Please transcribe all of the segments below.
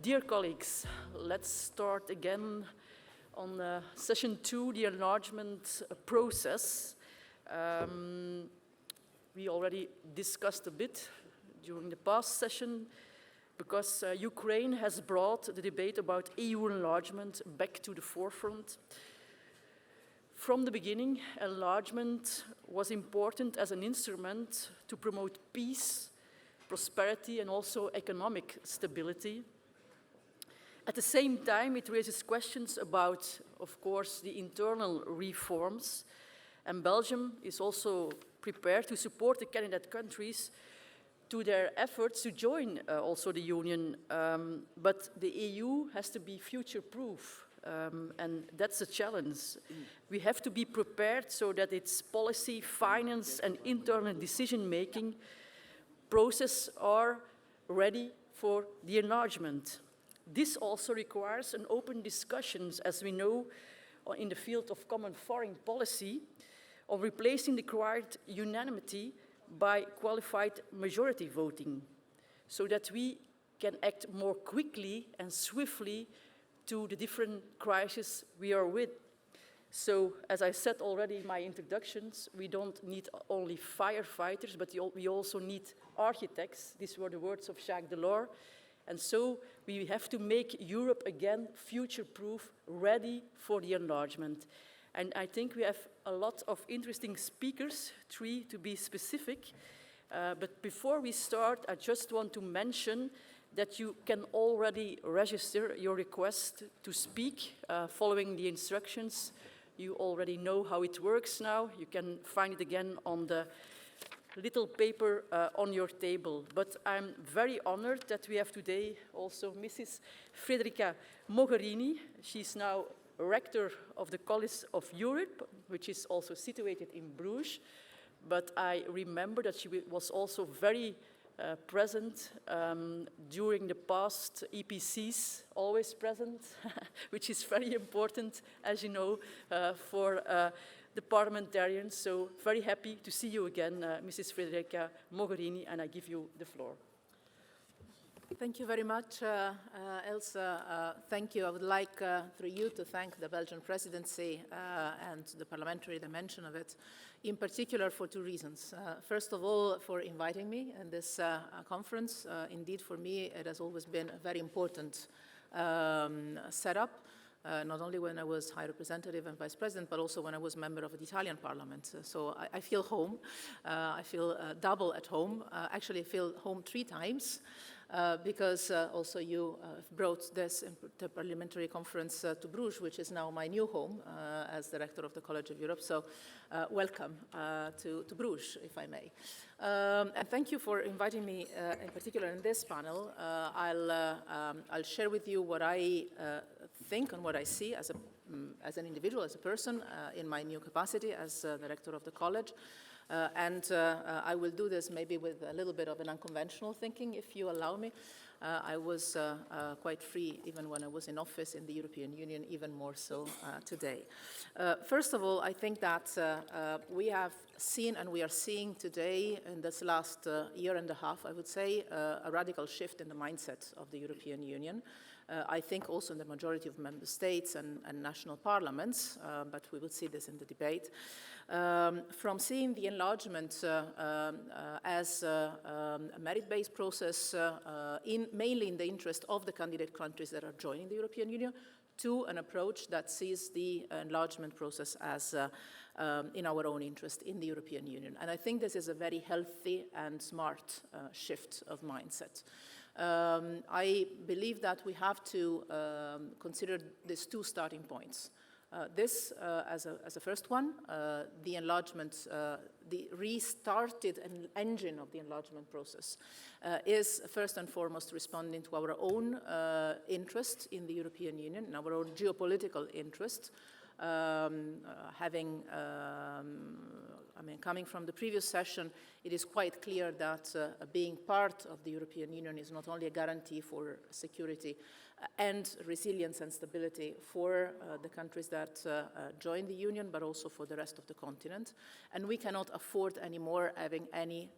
Dear colleagues, let's start again on session 2, the enlargement process. We already discussed a bit during the past session because Ukraine has brought the debate about EU enlargement back to the forefront. From the beginning, enlargement was important as an instrument to promote peace, prosperity, and also economic stability. At the same time, it raises questions about, of course, the internal reforms, and Belgium is also prepared to support the candidate countries to their efforts to join also the Union, but the EU has to be future-proof, and that's a challenge. We have to be prepared so that its policy, finance, and internal decision-making process are ready for the enlargement. This also requires an open discussions, as we know, in the field of common foreign policy, of replacing the required unanimity by qualified majority voting, so that we can act more quickly and swiftly to the different crises we are with. So, as I said already in my introductions, we don't need only firefighters, but we also need architects. These were the words of Jacques Delors. And so we have to make Europe again future-proof, ready for the enlargement. And I think we have a lot of interesting speakers, 3 to be specific. But before we start, I just want to mention that you can already register your request to speak following the instructions. You already know how it works now. You can find it again on the little paper on your table. But I'm very honored that we have today also Mrs. Federica Mogherini. She's now rector of the College of Europe, which is also situated in Bruges. But I remember that she was also very present during the past EPCs, always present, which is very important, as you know, for the parliamentarians. So very happy to see you again, Mrs. Federica Mogherini, and I give you the floor. Thank you very much, Elsa. Thank you. I would like, through you, to thank the Belgian presidency and the parliamentary dimension of it, in particular for 2 reasons. First of all, for inviting me in this conference. Indeed, for me, it has always been a very important setup. Not only when I was High Representative and Vice President, but also when I was member of the Italian Parliament. So I feel home. I feel double at home. Actually, I feel home 3 times. Because also you brought this Inter-Parliamentary Conference to Bruges, which is now my new home as Director of the College of Europe. So welcome to Bruges, if I may. And thank you for inviting me, in particular in this panel. I'll share with you what I think and what I see as an individual, as a person, in my new capacity as Director of the College. I will do this maybe with a little bit of an unconventional thinking, if you allow me. I was quite free even when I was in office in the European Union, even more so today. First of all, I think that we have seen and we are seeing today, in this last year and a half, I would say, a radical shift in the mindset of the European Union. I think also in the majority of member states and national parliaments, but we will see this in the debate, from seeing the enlargement as a merit-based process mainly in the interest of the candidate countries that are joining the European Union, to an approach that sees the enlargement process as in our own interest in the European Union. And I think this is a very healthy and smart shift of mindset. I believe that we have to consider these 2 starting points. This as a first one, the enlargement, the restarted engine of the enlargement process is first and foremost responding to our own interest in the European Union, and our own geopolitical interest, Coming from the previous session, it is quite clear that being part of the European Union is not only a guarantee for security and resilience and stability for the countries that join the Union, but also for the rest of the continent. And we cannot afford anymore having any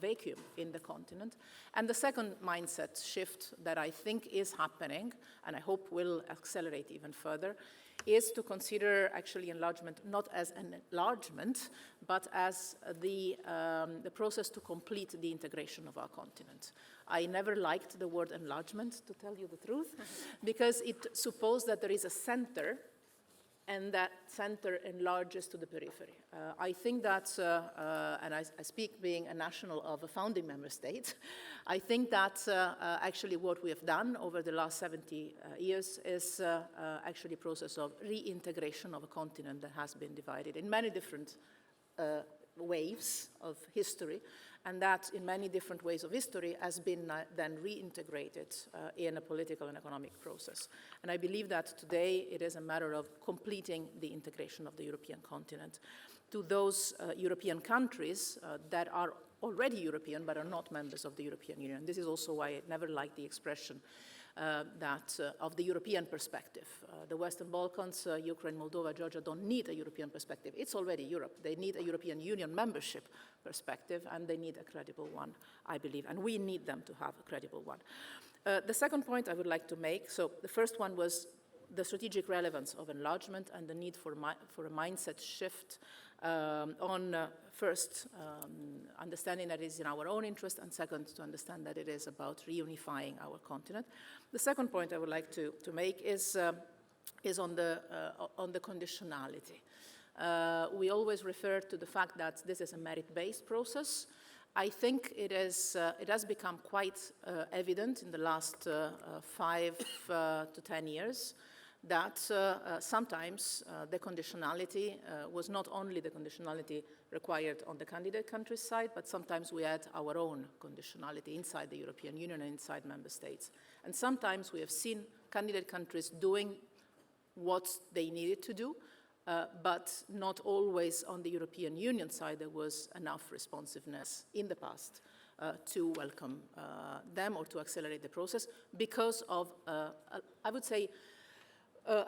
vacuum in the continent. And the second mindset shift that I think is happening, and I hope will accelerate even further, is to consider actually enlargement not as an enlargement, but as the process to complete the integration of our continent. I never liked the word enlargement, to tell you the truth, because it supposed that there is a center and that center enlarges to the periphery. I think that, and I speak being a national of a founding member state, I think that actually what we have done over the last 70 years is actually a process of reintegration of a continent that has been divided in many different waves of history, and that in many different ways of history has been then reintegrated in a political and economic process. And I believe that today it is a matter of completing the integration of the European continent to those European countries that are already European but are not members of the European Union. This is also why I never liked the expression of the European perspective. The Western Balkans, Ukraine, Moldova, Georgia don't need a European perspective. It's already Europe. They need a European Union membership perspective, and they need a credible one, I believe, and we need them to have a credible one. The second point I would like to make, so the first one was the strategic relevance of enlargement and the need for a mindset shift on first, understanding that it is in our own interest, and second, to understand that it is about reunifying our continent. The second point I would like to make is on the conditionality. We always refer to the fact that this is a merit-based process. I think it has become quite evident in the last 5 to 10 years that sometimes the conditionality was not only the conditionality required on the candidate countries side, but sometimes we had our own conditionality inside the European Union and inside member states. And sometimes we have seen candidate countries doing what they needed to do, but not always on the European Union side there was enough responsiveness in the past to welcome them or to accelerate the process because of, I would say,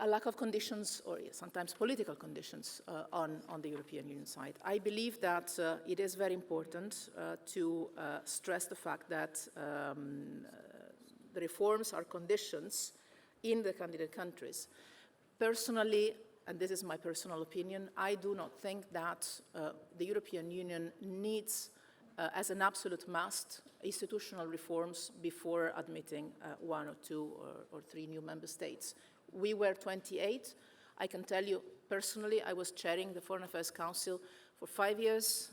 a lack of conditions or sometimes political conditions on the European Union side. I believe that it is very important to stress the fact that the reforms are conditions in the candidate countries. Personally, and this is my personal opinion, I do not think that the European Union needs, as an absolute must, institutional reforms before admitting 1 or 2 or 3 new member states. We were 28. I can tell you personally, I was chairing the Foreign Affairs Council for 5 years.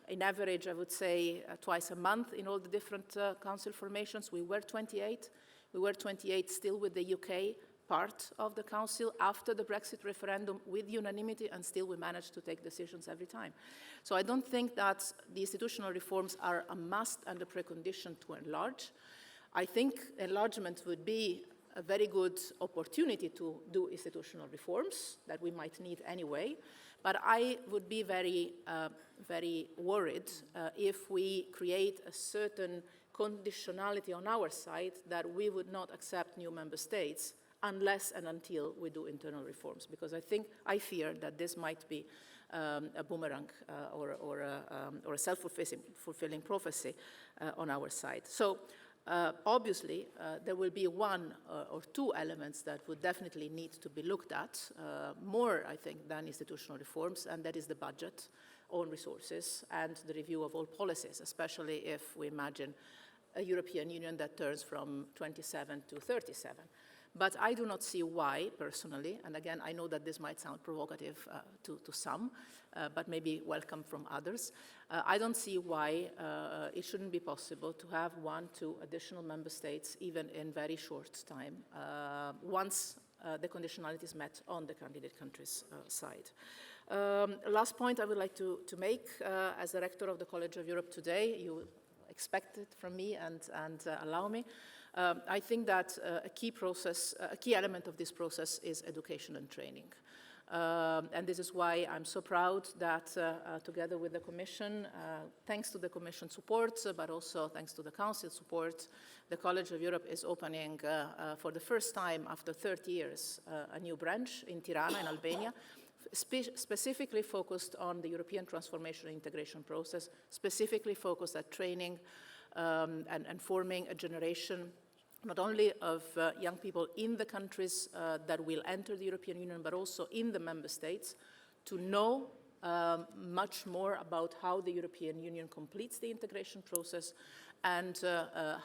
In average, I would say twice a month in all the different council formations. We were 28. We were 28 still with the UK part of the council after the Brexit referendum with unanimity, and still we managed to take decisions every time. So I don't think that the institutional reforms are a must and a precondition to enlarge. I think enlargement would be a very good opportunity to do institutional reforms that we might need anyway, but I would be very, very worried if we create a certain conditionality on our side that we would not accept new member states unless and until we do internal reforms, because I fear that this might be a boomerang or a self-fulfilling prophecy on our side. So obviously, there will be 1 or 2 elements that would definitely need to be looked at, more, I think, than institutional reforms, and that is the budget, own resources, and the review of all policies, especially if we imagine a European Union that turns from 27 to 37. But I do not see why, personally, and again, I know that this might sound provocative to some, but maybe welcome from others. I don't see why it shouldn't be possible to have 1, 2 additional member states, even in very short time, once the conditionality is met on the candidate countries' side. Last point I would like to make, as the rector of the College of Europe today, you expect it from me and allow me. I think that a key element of this process is education and training. And this is why I'm so proud that together with the Commission, thanks to the Commission support, but also thanks to the Council support, the College of Europe is opening for the first time after 30 years a new branch in Tirana in Albania, specifically focused on the European transformation and integration process, specifically focused at training and forming a generation not only of young people in the countries that will enter the European Union, but also in the member states, to know much more about how the European Union completes the integration process and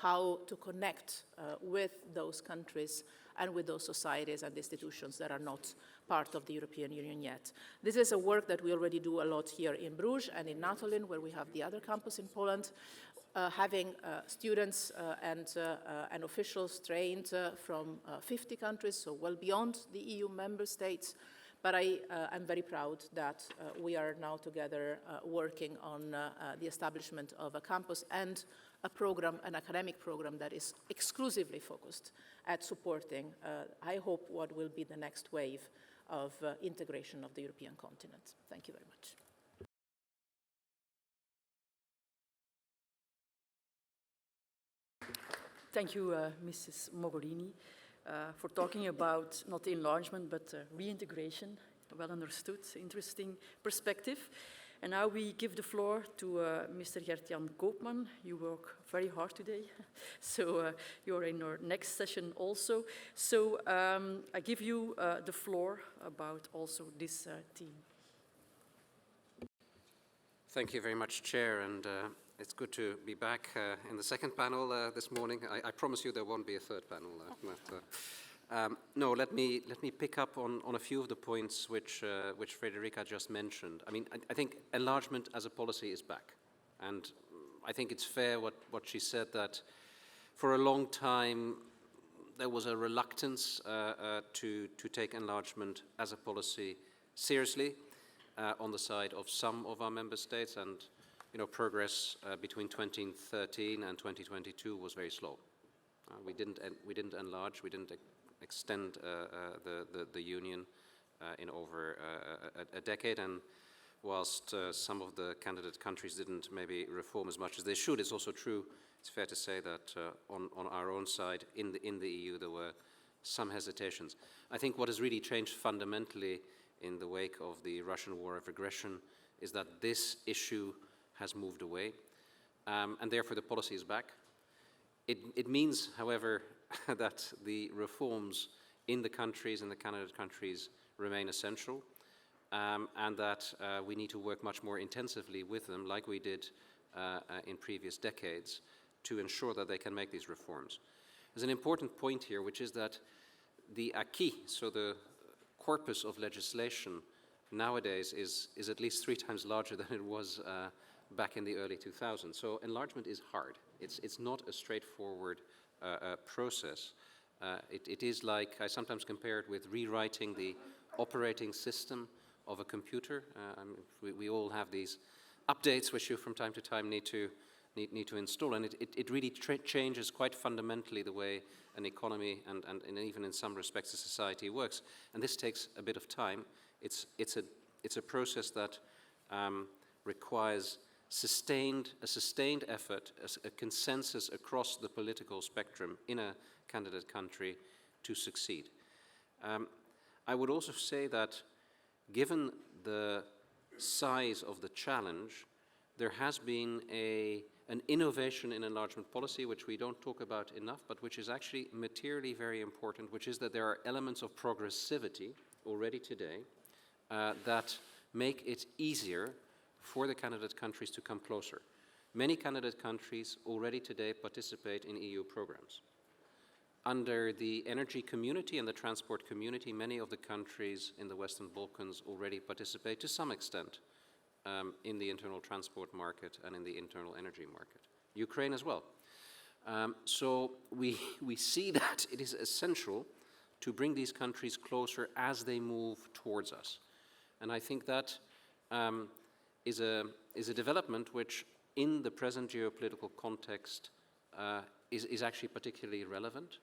how to connect with those countries and with those societies and institutions that are not part of the European Union yet. This is a work that we already do a lot here in Bruges and in Natolin, where we have the other campus in Poland. Having students and officials trained from 50 countries, so well beyond the EU member states. But I'm very proud that we are now together working on the establishment of a campus and a program, an academic program that is exclusively focused at supporting, I hope, what will be the next wave of integration of the European continent. Thank you very much. Thank you, Mrs. Mogherini, for talking about not enlargement, but reintegration. Well understood, interesting perspective. And now we give the floor to Mr. Gert-Jan Koopman. You work very hard today, so you're in our next session also. So I give you the floor about also this team. Thank you very much, Chair, and it's good to be back in the second panel this morning. I promise you there won't be a third panel. No, let me pick up on a few of the points which Frederica just mentioned. I mean, I think enlargement as a policy is back, and I think it's fair what she said, that for a long time there was a reluctance to take enlargement as a policy seriously on the side of some of our member states, and progress between 2013 and 2022 was very slow. We didn't enlarge, we didn't extend the union in over a decade, and whilst some of the candidate countries didn't maybe reform as much as they should, it's also true, it's fair to say that on our own side in the EU there were some hesitations. I think what has really changed fundamentally in the wake of the Russian war of aggression is that this issue has moved away, and therefore the policy is back. It means, however, that the reforms in the countries, in the candidate countries, remain essential, and that we need to work much more intensively with them, like we did in previous decades, to ensure that they can make these reforms. There's an important point here, which is that the acquis, so the corpus of legislation nowadays, is at least 3 times larger than it was back in the early 2000s. So enlargement is hard. It's not a straightforward process. It is like, I sometimes compare it with rewriting the operating system of a computer. We all have these updates which you from time to time need to install, and it really changes quite fundamentally the way an economy and even in some respects a society works. And this takes a bit of time. It's a process that requires a sustained effort, a consensus across the political spectrum in a candidate country to succeed. I would also say that given the size of the challenge, there has been an innovation in enlargement policy which we don't talk about enough, but which is actually materially very important, which is that there are elements of progressivity already today that make it easier for the candidate countries to come closer. Many candidate countries already today participate in EU programs. Under the energy community and the transport community, many of the countries in the Western Balkans already participate to some extent in the internal transport market and in the internal energy market. Ukraine as well. So we see that it is essential to bring these countries closer as they move towards us. And I think that is a development which, in the present geopolitical context, is actually particularly relevant,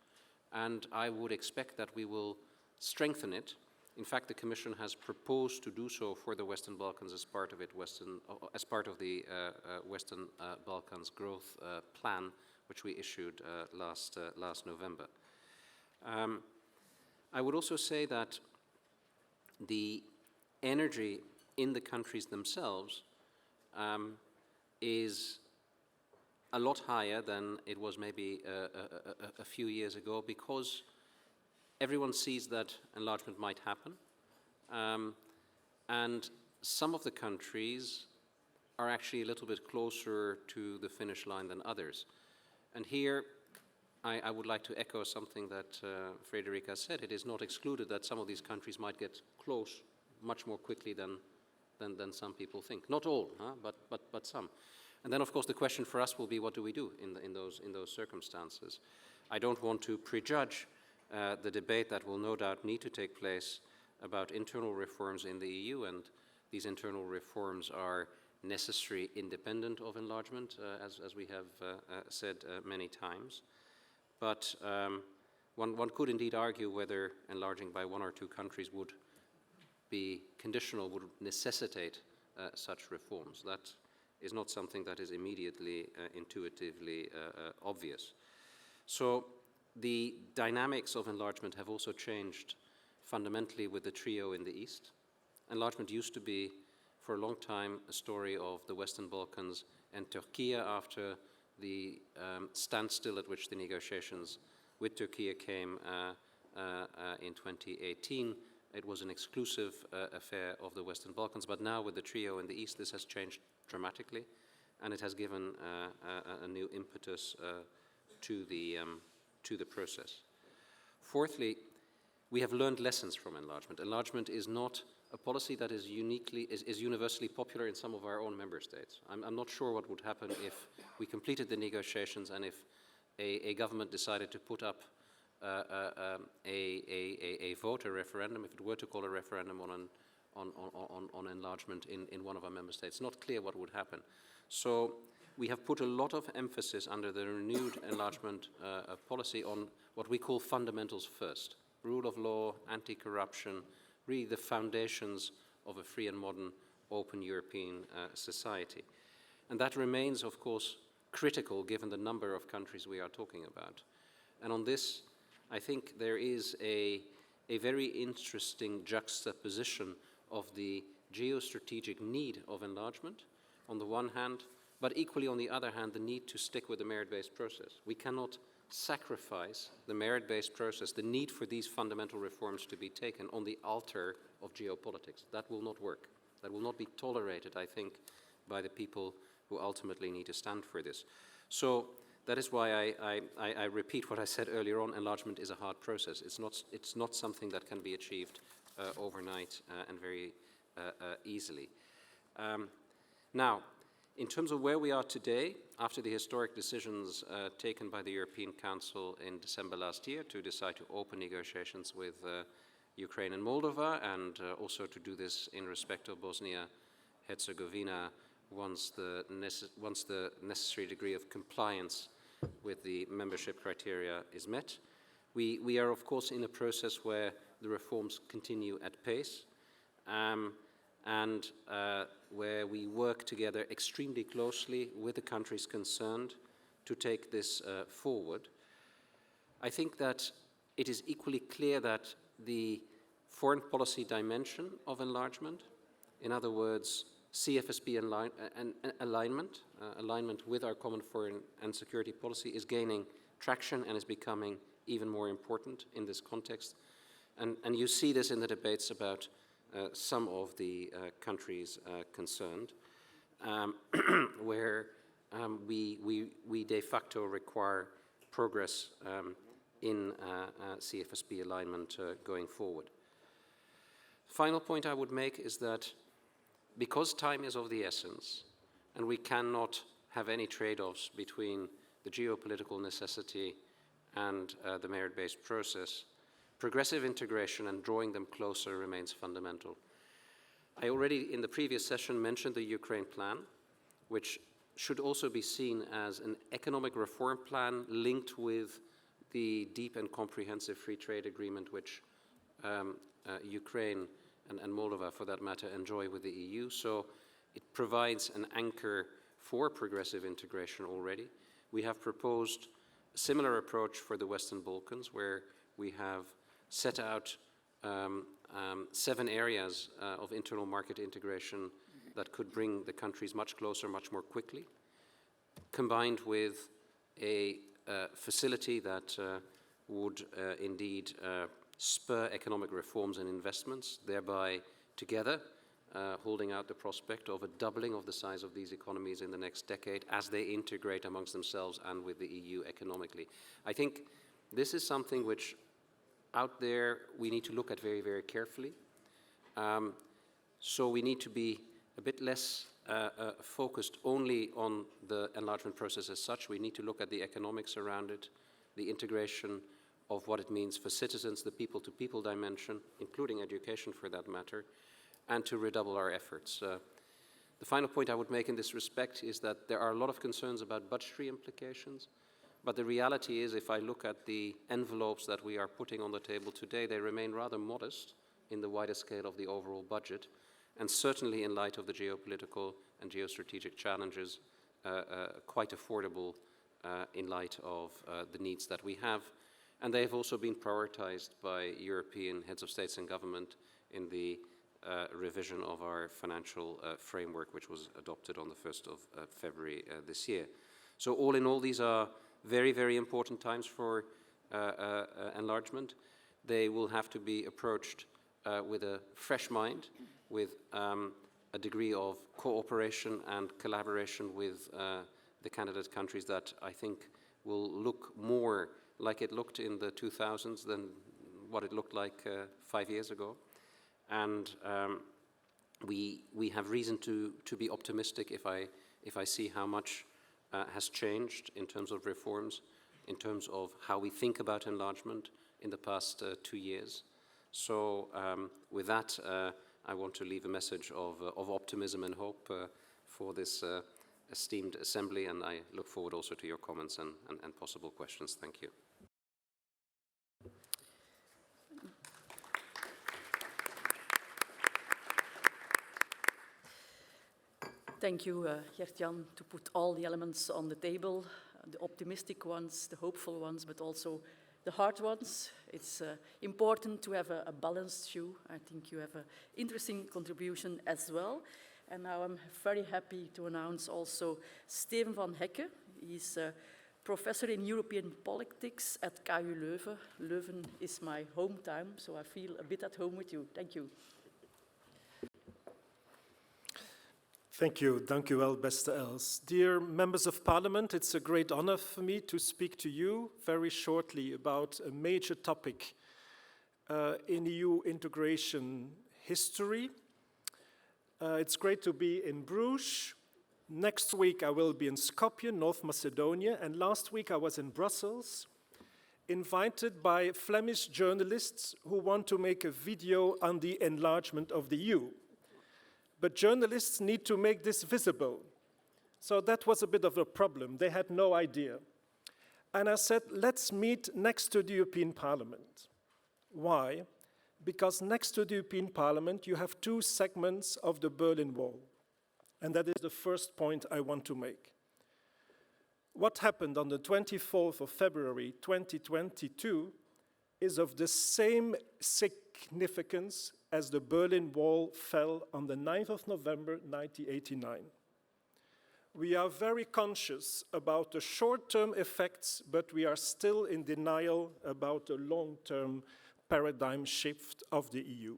and I would expect that we will strengthen it. In fact, the Commission has proposed to do so for the Western Balkans as part of the Western Balkans growth plan, which we issued last November. I would also say that the energy in the countries themselves is a lot higher than it was maybe a few years ago, because everyone sees that enlargement might happen, and some of the countries are actually a little bit closer to the finish line than others. And here I would like to echo something that Frederica said. It is not excluded that some of these countries might get close much more quickly than some people think. Not all, but some. And then, of course, the question for us will be, what do we do in those circumstances? I don't want to prejudge the debate that will no doubt need to take place about internal reforms in the EU, and these internal reforms are necessary independent of enlargement, as we have said many times. But one could indeed argue whether enlarging by one or two countries would be conditional, would necessitate such reforms. That is not something that is immediately, intuitively obvious. So the dynamics of enlargement have also changed fundamentally with the trio in the East. Enlargement used to be, for a long time, a story of the Western Balkans and Turkey after the standstill at which the negotiations with Turkey came in 2018. It was an exclusive affair of the Western Balkans, but now with the trio in the East, this has changed dramatically, and it has given a new impetus to the process. Fourthly, we have learned lessons from enlargement. Enlargement is not a policy that is universally popular in some of our own member states. I'm not sure what would happen if we completed the negotiations and if a government decided to put up a vote, a referendum, if it were to call a referendum on enlargement in one of our member states. It's not clear what would happen. So we have put a lot of emphasis under the renewed enlargement policy on what we call fundamentals first: rule of law, anti-corruption, really the foundations of a free and modern open European society. And that remains, of course, critical given the number of countries we are talking about. And on this, I think there is a very interesting juxtaposition of the geostrategic need of enlargement on the one hand, but equally on the other hand, the need to stick with the merit-based process. We cannot sacrifice the merit-based process, the need for these fundamental reforms to be taken on the altar of geopolitics. That will not work. That will not be tolerated, I think, by the people who ultimately need to stand for this. So that is why I repeat what I said earlier on: enlargement is a hard process. It's not something that can be achieved overnight and very easily. Now, in terms of where we are today, after the historic decisions taken by the European Council in December last year to decide to open negotiations with Ukraine and Moldova, and also to do this in respect of Bosnia-Herzegovina once the necessary degree of compliance with the membership criteria is met, we are, of course, in a process where the reforms continue at pace, and where we work together extremely closely with the countries concerned to take this forward. I think that it is equally clear that the foreign policy dimension of enlargement, in other words, CFSP alignment with our common foreign and security policy, is gaining traction and is becoming even more important in this context. And you see this in the debates about some of the countries concerned, where we de facto require progress in CFSP alignment going forward. Final point I would make is that because time is of the essence, and we cannot have any trade-offs between the geopolitical necessity and the merit-based process, progressive integration and drawing them closer remains fundamental. I already, in the previous session, mentioned the Ukraine plan, which should also be seen as an economic reform plan linked with the deep and comprehensive free trade agreement which Ukraine and Moldova, for that matter, enjoy with the EU. So it provides an anchor for progressive integration already. We have proposed a similar approach for the Western Balkans, where we have set out 7 areas of internal market integration that could bring the countries much closer, much more quickly, combined with a facility that would indeed spur economic reforms and investments, thereby together holding out the prospect of a doubling of the size of these economies in the next decade as they integrate amongst themselves and with the EU economically. I think this is something which out there we need to look at very, very carefully. So we need to be a bit less focused only on the enlargement process as such. We need to look at the economics around it, the integration of what it means for citizens, the people-to-people dimension, including education for that matter, and to redouble our efforts. The final point I would make in this respect is that there are a lot of concerns about budgetary implications, but the reality is, if I look at the envelopes that we are putting on the table today, they remain rather modest in the wider scale of the overall budget, and certainly in light of the geopolitical and geostrategic challenges, quite affordable in light of the needs that we have. And they have also been prioritized by European heads of states and government in the revision of our financial framework, which was adopted on the 1st of February this year. So all in all, these are very, very important times for enlargement. They will have to be approached with a fresh mind, with a degree of cooperation and collaboration with the candidate countries that I think will look more like it looked in the 2000s than what it looked like 5 years ago. And we have reason to be optimistic if I see how much has changed in terms of reforms, in terms of how we think about enlargement in the past 2 years. So with that, I want to leave a message of optimism and hope for this esteemed assembly, and I look forward also to your comments and possible questions. Thank you. Thank you, Gert-Jan, to put all the elements on the table, the optimistic ones, the hopeful ones, but also the hard ones. It's important to have a balanced view. I think you have an interesting contribution as well. And now I'm very happy to announce also Steven van Hekke. He's a professor in European politics at KU Leuven. Leuven is my hometown, so I feel a bit at home with you. Thank you. Thank you. Dank u wel, beste Els. Dear members of parliament, it's a great honor for me to speak to you very shortly about a major topic in EU integration history. It's great to be in Bruges. Next week I will be in Skopje, North Macedonia, and last week I was in Brussels, invited by Flemish journalists who want to make a video on the enlargement of the EU. But journalists need to make this visible. So that was a bit of a problem. They had no idea. And I said, let's meet next to the European Parliament. Why? Because next to the European Parliament, you have 2 segments of the Berlin Wall. And that is the first point I want to make. What happened on the 24th of February 2022 is of the same significance as the Berlin Wall fell on the 9th of November 1989. We are very conscious about the short-term effects, but we are still in denial about the long-term paradigm shift of the EU.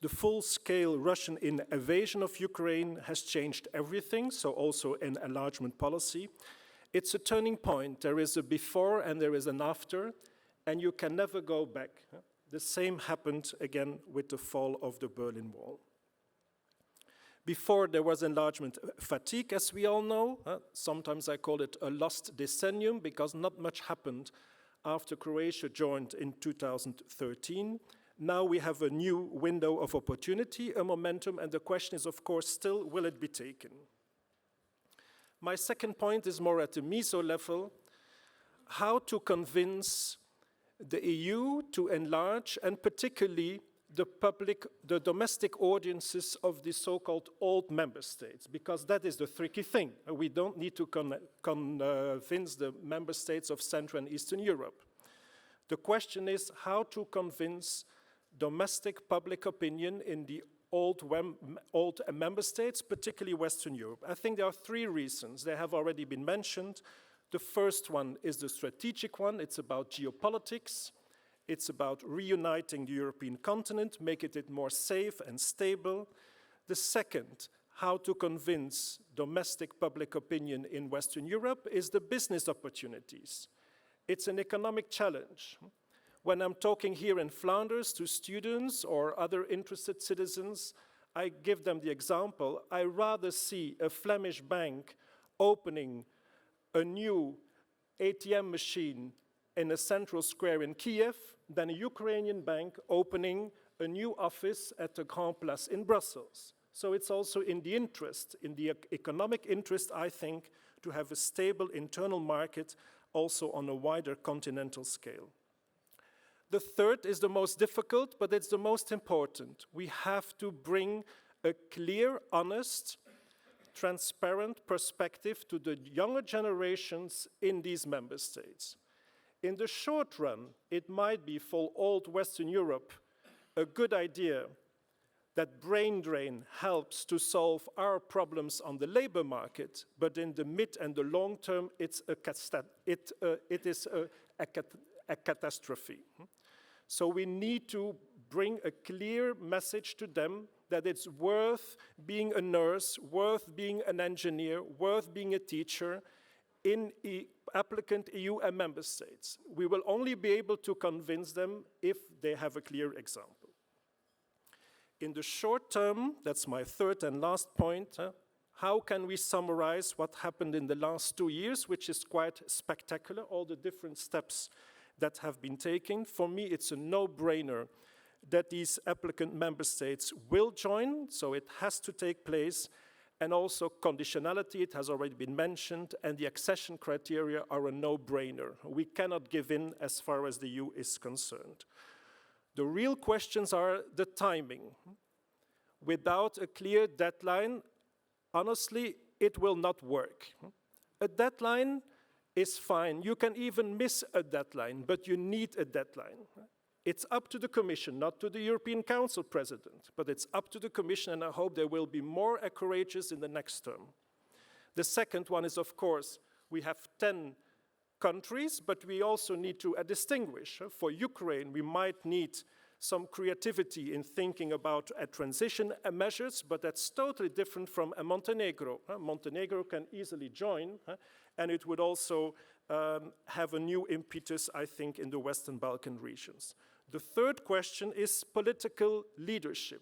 The full-scale Russian invasion of Ukraine has changed everything, so also an enlargement policy. It's a turning point. There is a before and there is an after, and you can never go back. The same happened again with the fall of the Berlin Wall. Before, there was enlargement fatigue, as we all know. Sometimes I call it a lost decennium, because not much happened after Croatia joined in 2013. Now we have a new window of opportunity, a momentum, and the question is, of course, still, will it be taken? My second point is more at the meso level, how to convince the EU to enlarge, and particularly the domestic audiences of the so-called old member states, because that is the tricky thing. We don't need to convince the member states of Central and Eastern Europe. The question is how to convince domestic public opinion in the old member states, particularly Western Europe. I think there are three reasons. They have already been mentioned. The first one is the strategic one. It's about geopolitics. It's about reuniting the European continent, making it more safe and stable. The second, how to convince domestic public opinion in Western Europe, is the business opportunities. It's an economic challenge. When I'm talking here in Flanders to students or other interested citizens, I give them the example. I rather see a Flemish bank opening a new ATM machine in a central square in Kiev than a Ukrainian bank opening a new office at the Grand Place in Brussels. So it's also in the interest, in the economic interest, I think, to have a stable internal market also on a wider continental scale. The third is the most difficult, but it's the most important. We have to bring a clear, honest, transparent perspective to the younger generations in these member states. In the short run, it might be for old Western Europe a good idea that brain drain helps to solve our problems on the labor market, but in the mid and the long term, it is a catastrophe. So we need to bring a clear message to them that it's worth being a nurse, worth being an engineer, worth being a teacher in applicant EU and member states. We will only be able to convince them if they have a clear example. In the short term, that's my third and last point, how can we summarize what happened in the last 2 years, which is quite spectacular, all the different steps that have been taken? For me, it's a no-brainer that these applicant member states will join, so it has to take place, and also conditionality, it has already been mentioned, and the accession criteria are a no-brainer. We cannot give in as far as the EU is concerned. The real questions are the timing. Without a clear deadline, honestly, it will not work. A deadline is fine. You can even miss a deadline, but you need a deadline. It's up to the Commission, not to the European Council President, but it's up to the Commission, and I hope they will be more courageous in the next term. The second one is, of course, we have 10 countries, but we also need to distinguish. For Ukraine, we might need some creativity in thinking about transition measures, but that's totally different from a Montenegro. Montenegro can easily join, and it would also have a new impetus, I think, in the Western Balkan regions. The third question is political leadership.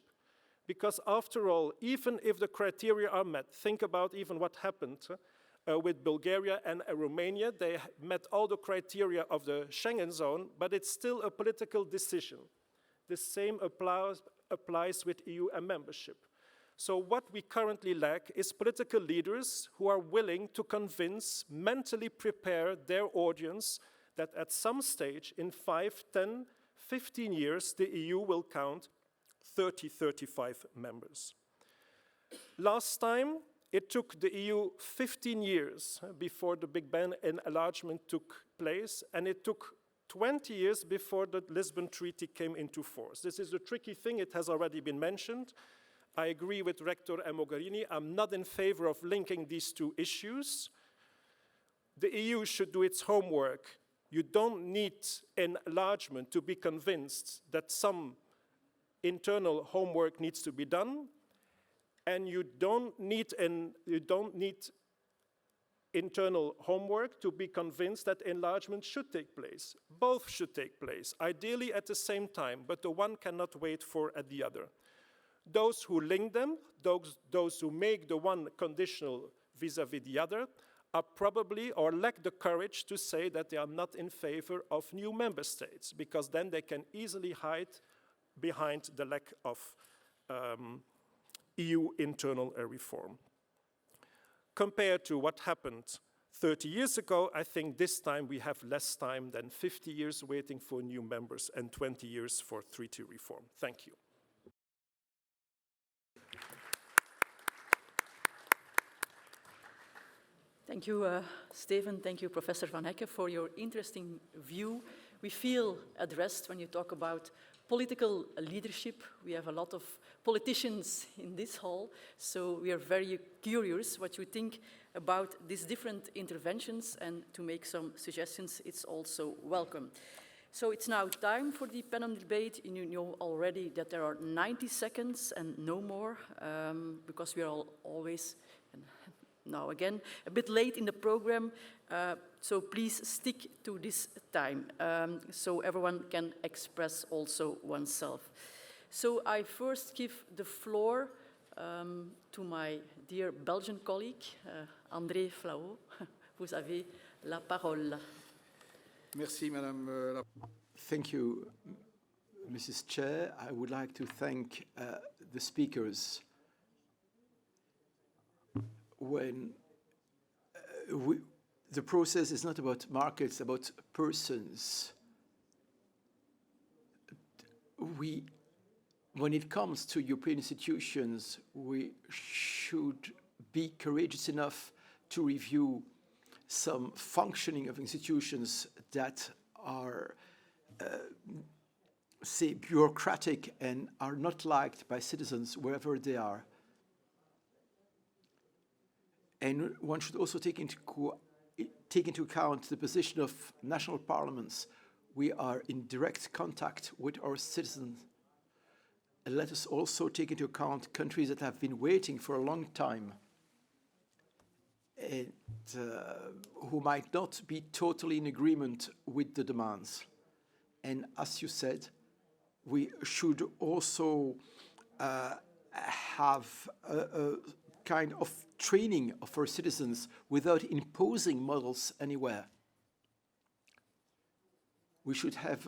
Because after all, even if the criteria are met, think about even what happened with Bulgaria and Romania. They met all the criteria of the Schengen zone, but it's still a political decision. The same applies with EU and membership. So what we currently lack is political leaders who are willing to convince, mentally prepare their audience that at some stage in 5, 10, 15 years, the EU will count 30, 35 members. Last time, it took the EU 15 years before the Big Bang enlargement took place, and it took 20 years before the Lisbon Treaty came into force. This is a tricky thing, it has already been mentioned. I agree with Rector Mogherini, I'm not in favor of linking these two issues. The EU should do its homework. You don't need enlargement to be convinced that some internal homework needs to be done, and you don't need internal homework to be convinced that enlargement should take place. Both should take place, ideally at the same time, but the one cannot wait for the other. Those who link them, those who make the one conditional vis-à-vis the other, are probably or lack the courage to say that they are not in favor of new member states, because then they can easily hide behind the lack of EU internal reform. compared to what happened 30 years ago, I think this time we have less time than 50 years waiting for new members and 20 years for treaty reform. Thank you. Thank you, Steven. Thank you, Professor Van Hekke, for your interesting view. We feel addressed when you talk about political leadership. We have a lot of politicians in this hall, so we are very curious what you think about these different interventions, and to make some suggestions, it's also welcome. So it's now time for the panel debate. You know already that there are 90 seconds and no more, because we are always, now again, a bit late in the program, so please stick to this time, so everyone can express also oneself. So I first give the floor to my dear Belgian colleague, André Flahaut. Vous avez la parole. Merci, Madame. Thank you, Mrs. Chair. I would like to thank the speakers. When the process is not about markets, it's about persons. When it comes to European institutions, we should be courageous enough to review some functioning of institutions that are, say, bureaucratic and are not liked by citizens wherever they are. And one should also take into account the position of national parliaments. We are in direct contact with our citizens. And let us also take into account countries that have been waiting for a long time and who might not be totally in agreement with the demands. And as you said, we should also have a kind of training of our citizens without imposing models anywhere. We should have,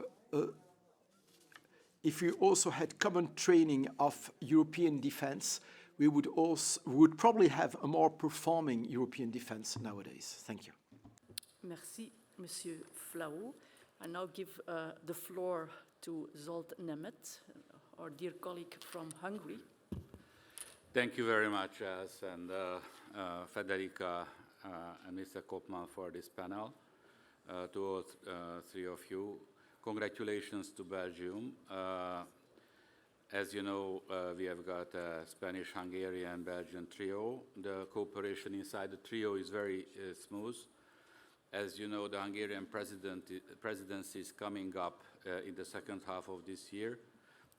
if we also had common training of European defense, we would probably have a more performing European defense nowadays. Thank you. Merci, Monsieur Flahaut. I now give the floor to Zsolt Nemet, our dear colleague from Hungary. Thank you very much, Az, and Federica and Mr. Koopman for this panel. To all three of you, congratulations to Belgium. As you know, we have got a Spanish, Hungarian, Belgian trio. The cooperation inside the trio is very smooth. As you know, the Hungarian presidency is coming up in the second half of this year.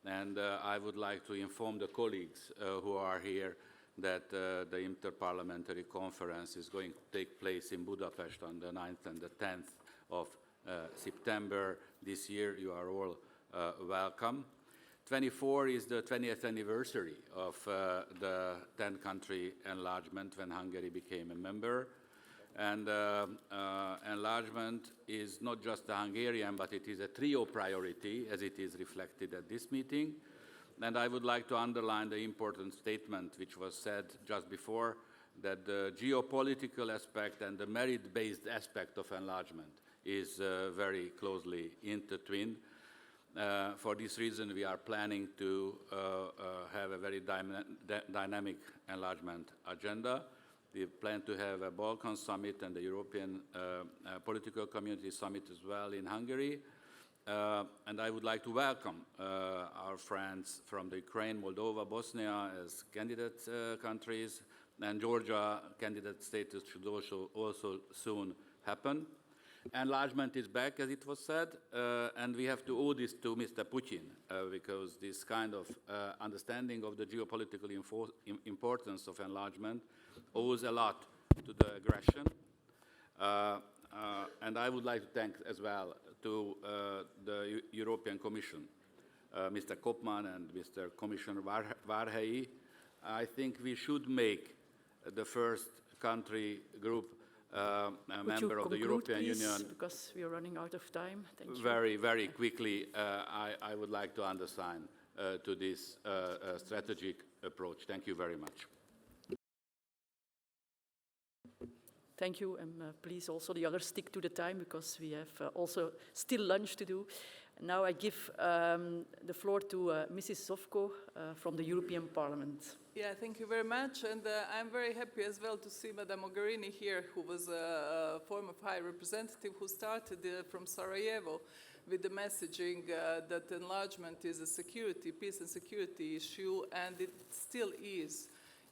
And I would like to inform the colleagues who are here that the Inter-Parliamentary Conference is going to take place in Budapest on the 9th and the 10th of September this year. You are all welcome. 24 is the 20th anniversary of the 10-country enlargement when Hungary became a member. And enlargement is not just a Hungarian, but it is a trio priority, as it is reflected at this meeting. And I would like to underline the important statement which was said just before, that the geopolitical aspect and the merit-based aspect of enlargement is very closely intertwined. For this reason, we are planning to have a very dynamic enlargement agenda. We plan to have a Balkan summit and the European Political Community Summit as well in Hungary. And I would like to welcome our friends from the Ukraine, Moldova, Bosnia as candidate countries, and Georgia candidate status should also soon happen. Enlargement is back, as it was said, and we have to owe this to Mr. Putin, because this kind of understanding of the geopolitical importance of enlargement owes a lot to the aggression. And I would like to thank as well to the European Commission, Mr. Koopman and Mr. Commissioner Várhelyi. I think we should make the first country group a member of the European Union. Because we are running out of time. Thank you. Very, very quickly, I would like to undersign to this strategic approach. Thank you very much. Thank you, and please also the others stick to the time because we have also still lunch to do. Now I give the floor to Mrs. Zovko from the European Parliament. Yeah, thank you very much, and I'm very happy as well to see Madame Mogherini here, who was a former High Representative who started from Sarajevo with the messaging that enlargement is a security, peace and security issue, and it still is.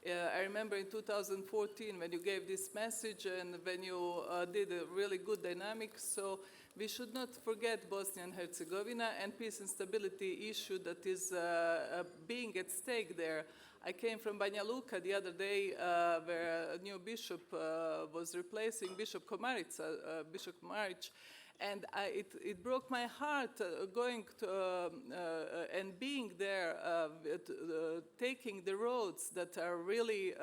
I remember in 2014 when you gave this message and when you did a really good dynamic, so we should not forget Bosnia and Herzegovina and peace and stability issue that is being at stake there. I came from Banja Luka the other day where a new bishop was replacing Bishop Komaric, and it broke my heart going to and being there, taking the roads that are really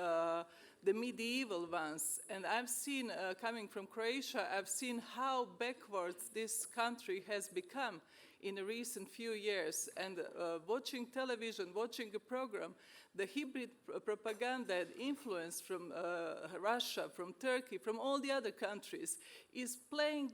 the medieval ones. And I've seen, coming from Croatia, I've seen how backwards this country has become in the recent few years. And watching television, watching a program, the hybrid propaganda and influence from Russia, from Turkey, from all the other countries is playing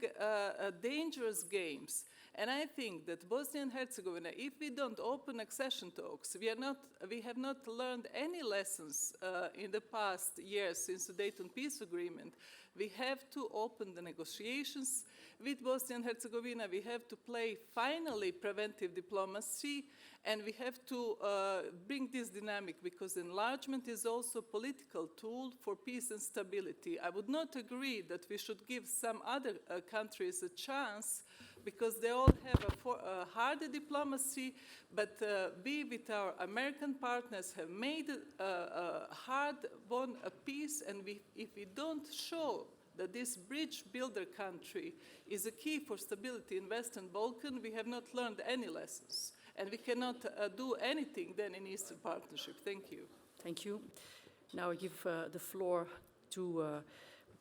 dangerous games. And I think that Bosnia and Herzegovina, if we don't open accession talks, we have not learned any lessons in the past years since the Dayton Peace Agreement. We have to open the negotiations with Bosnia and Herzegovina. We have to play finally preventive diplomacy, and we have to bring this dynamic because enlargement is also a political tool for peace and stability. I would not agree that we should give some other countries a chance because they all have a harder diplomacy, but we with our American partners have made a hard-won peace, and if we don't show that this bridge builder country is a key for stability in Western Balkan, we have not learned any lessons. And we cannot do anything then in Eastern Partnership. Thank you. Thank you. Now I give the floor to a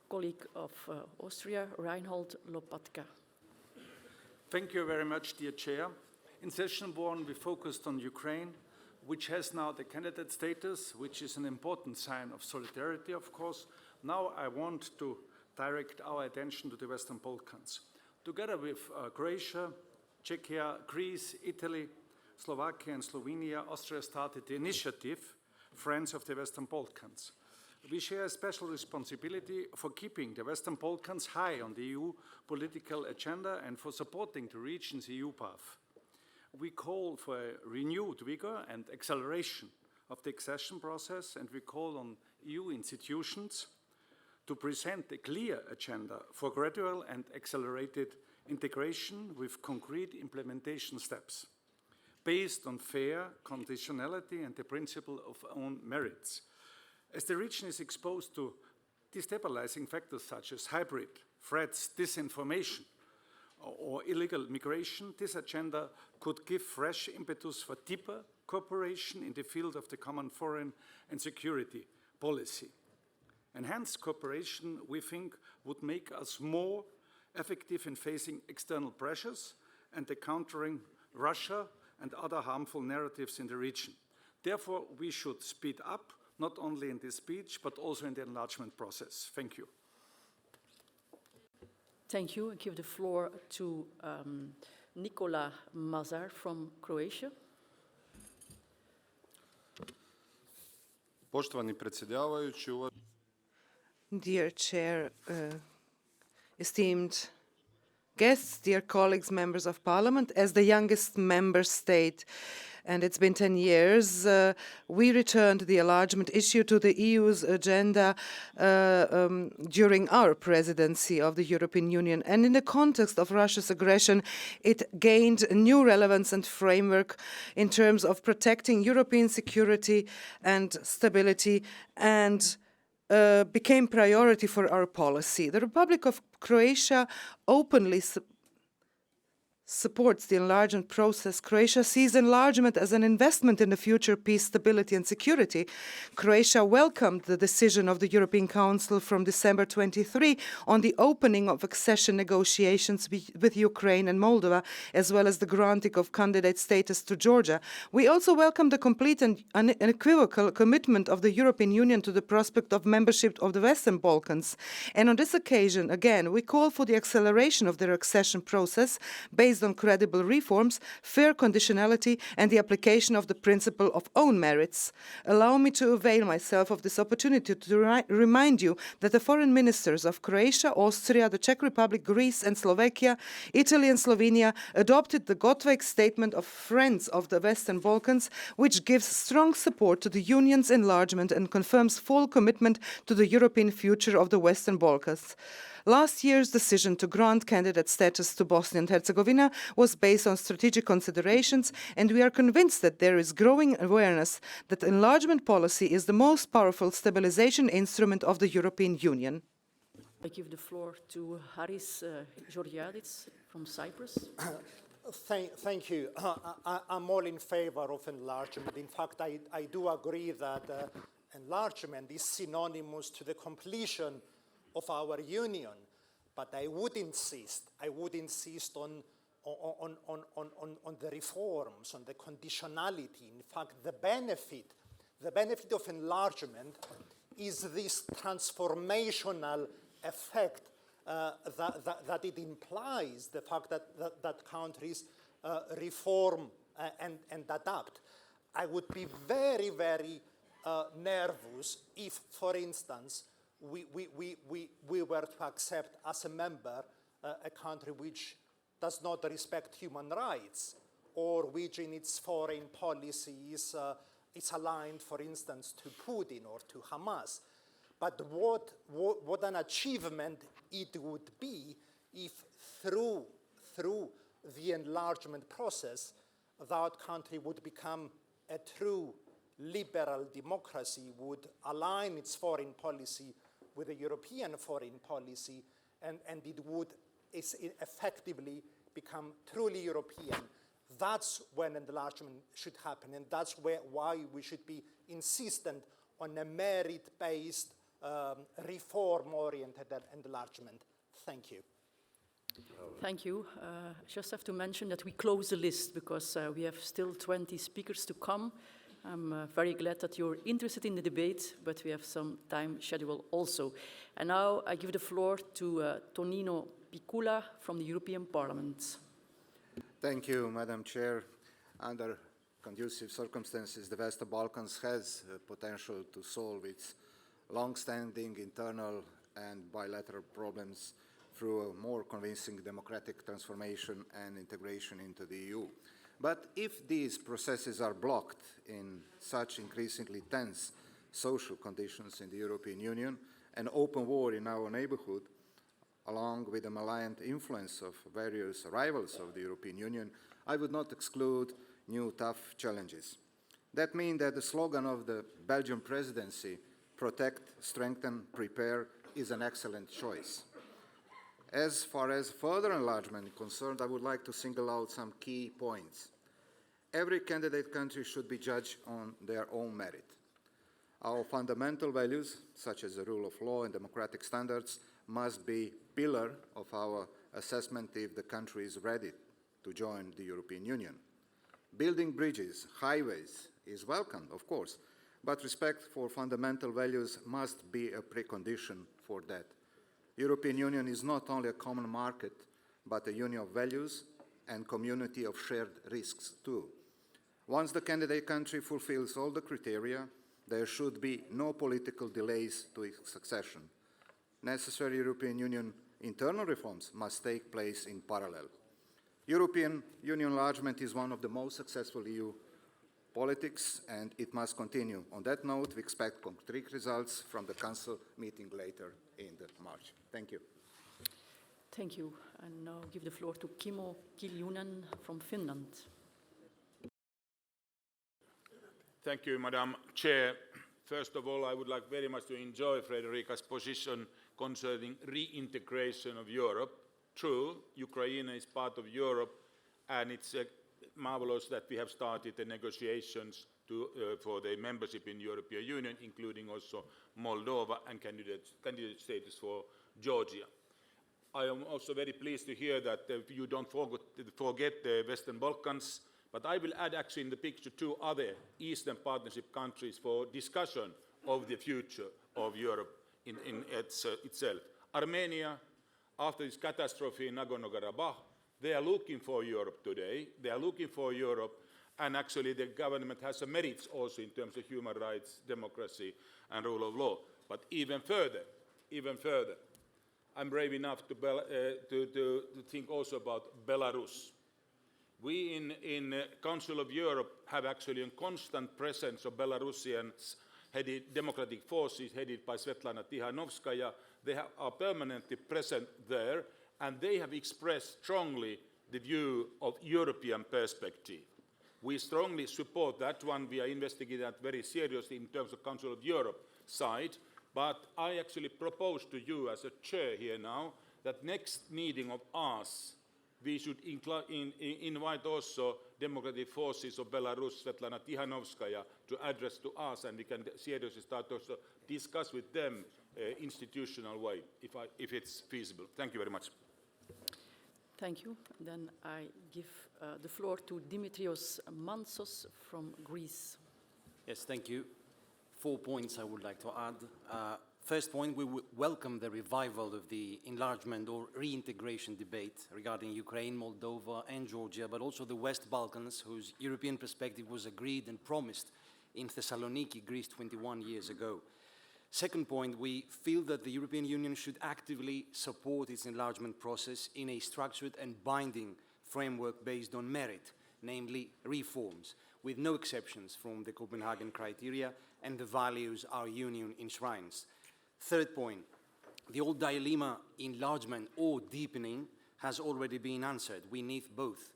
colleague of Austria, Reinhold Lopatka. Thank you very much, dear Chair. In session one, we focused on Ukraine, which has now the candidate status, which is an important sign of solidarity, of course. Now I want to direct our attention to the Western Balkans. Together with Croatia, Czechia, Greece, Italy, Slovakia and Slovenia, Austria started the initiative, Friends of the Western Balkans. We share a special responsibility for keeping the Western Balkans high on the EU political agenda and for supporting the region's EU path. We call for a renewed vigor and acceleration of the accession process, and we call on EU institutions to present a clear agenda for gradual and accelerated integration with concrete implementation steps based on fair conditionality and the principle of own merits. As the region is exposed to destabilizing factors such as hybrid threats, disinformation, or illegal migration, this agenda could give fresh impetus for deeper cooperation in the field of the common foreign and security policy. Enhanced cooperation, we think, would make us more effective in facing external pressures and the countering Russia and other harmful narratives in the region. Therefore, we should speed up, not only in this speech, but also in the enlargement process. Thank you. Thank you. I give the floor to Nikola Mazar from Croatia. Poštovani predsjedavajući, Dear Chair, esteemed guests, dear colleagues, members of Parliament, as the youngest member state, and it's been 10 years, we returned the enlargement issue to the EU's agenda during our presidency of the European Union. And in the context of Russia's aggression, it gained new relevance and framework in terms of protecting European security and stability, and became priority for our policy. The Republic of Croatia openly supports the enlargement process. Croatia sees enlargement as an investment in the future peace, stability and security. Croatia welcomed the decision of the European Council from December 23 on the opening of accession negotiations with Ukraine and Moldova, as well as the granting of candidate status to Georgia. We also welcome the complete and unequivocal commitment of the European Union to the prospect of membership of the Western Balkans. And on this occasion, again, we call for the acceleration of their accession process based on credible reforms, fair conditionality, and the application of the principle of own merits. Allow me to avail myself of this opportunity to remind you that the foreign ministers of Croatia, Austria, the Czech Republic, Greece, and Slovakia, Italy, and Slovenia adopted the Gottweg Statement of Friends of the Western Balkans, which gives strong support to the Union's enlargement and confirms full commitment to the European future of the Western Balkans. Last year's decision to grant candidate status to Bosnia and Herzegovina was based on strategic considerations, and we are convinced that there is growing awareness that enlargement policy is the most powerful stabilization instrument of the European Union. I give the floor to Haris Georgiadis from Cyprus. Thank you. I'm all in favor of enlargement. In fact, I do agree that enlargement is synonymous to the completion of our union, but I would insist on the reforms, on the conditionality. In fact, the benefit of enlargement is this transformational effect that it implies, the fact that countries reform and adapt. I would be very, very nervous if, for instance, we were to accept as a member a country which does not respect human rights, or which in its foreign policy is aligned, for instance, to Putin or to Hamas. But what an achievement it would be if through the enlargement process, that country would become a true liberal democracy, would align its foreign policy with the European foreign policy, and it would effectively become truly European. That's when enlargement should happen, and that's why we should be insistent on a merit-based, reform-oriented enlargement. Thank you. Thank you. I just have to mention that we close the list because we have still 20 speakers to come. I'm very glad that you're interested in the debate, but we have some time schedule also. And now I give the floor to Tonino Picula from the European Parliament. Thank you, Madam Chair. Under conducive circumstances, the Western Balkans has potential to solve its long-standing internal and bilateral problems through a more convincing democratic transformation and integration into the EU. But if these processes are blocked in such increasingly tense social conditions in the European Union, an open war in our neighborhood, along with the malign influence of various rivals of the European Union, I would not exclude new tough challenges. That means that the slogan of the Belgian presidency, protect, strengthen, prepare, is an excellent choice. As far as further enlargement is concerned, I would like to single out some key points. Every candidate country should be judged on their own merit. Our fundamental values, such as the rule of law and democratic standards, must be pillar of our assessment if the country is ready to join the European Union. Building bridges, highways is welcome, of course, but respect for fundamental values must be a precondition for that. European Union is not only a common market, but a union of values and community of shared risks too. Once the candidate country fulfills all the criteria, there should be no political delays to its succession. Necessary European Union internal reforms must take place in parallel. European Union enlargement is one of the most successful EU politics, and it must continue. On that note, we expect concrete results from the Council meeting later in March. Thank you. Thank you. And now give the floor to Kimmo Kiljunen from Finland. Thank you, Madam Chair. First of all, I would like very much to enjoy Frederica's position concerning reintegration of Europe. True, Ukraine is part of Europe, and it's marvelous that we have started the negotiations for the membership in European Union, including also Moldova and candidate status for Georgia. I am also very pleased to hear that you don't forget the Western Balkans, but I will add actually in the picture 2 other Eastern Partnership countries for discussion of the future of Europe in itself. Armenia, after this catastrophe in Nagorno-Karabakh, they are looking for Europe today. They are looking for Europe, and actually the government has some merits also in terms of human rights, democracy, and rule of law. But even further, I'm brave enough to think also about Belarus. We in Council of Europe have actually a constant presence of Belarusians headed democratic forces headed by Svetlana Tikhanovskaya. They are permanently present there, and they have expressed strongly the view of European perspective. We strongly support that one. We are investigating that very seriously in terms of Council of Europe side. But I actually propose to you as a chair here now that next meeting of us, we should invite also democratic forces of Belarus, Svetlana Tikhanovskaya, to address to us, and we can seriously start also discuss with them institutional way, if it's feasible. Thank you very much. Thank you. Then I give the floor to Dimitrios Mansos from Greece. Yes, thank you. 4 points I would like to add. First point, we welcome the revival of the enlargement or reintegration debate regarding Ukraine, Moldova, and Georgia, but also the West Balkans, whose European perspective was agreed and promised in Thessaloniki, Greece, 21 years ago. Second point, we feel that the European Union should actively support its enlargement process in a structured and binding framework based on merit, namely reforms, with no exceptions from the Copenhagen criteria and the values our Union enshrines. Third point, the old dilemma, enlargement or deepening, has already been answered. We need both.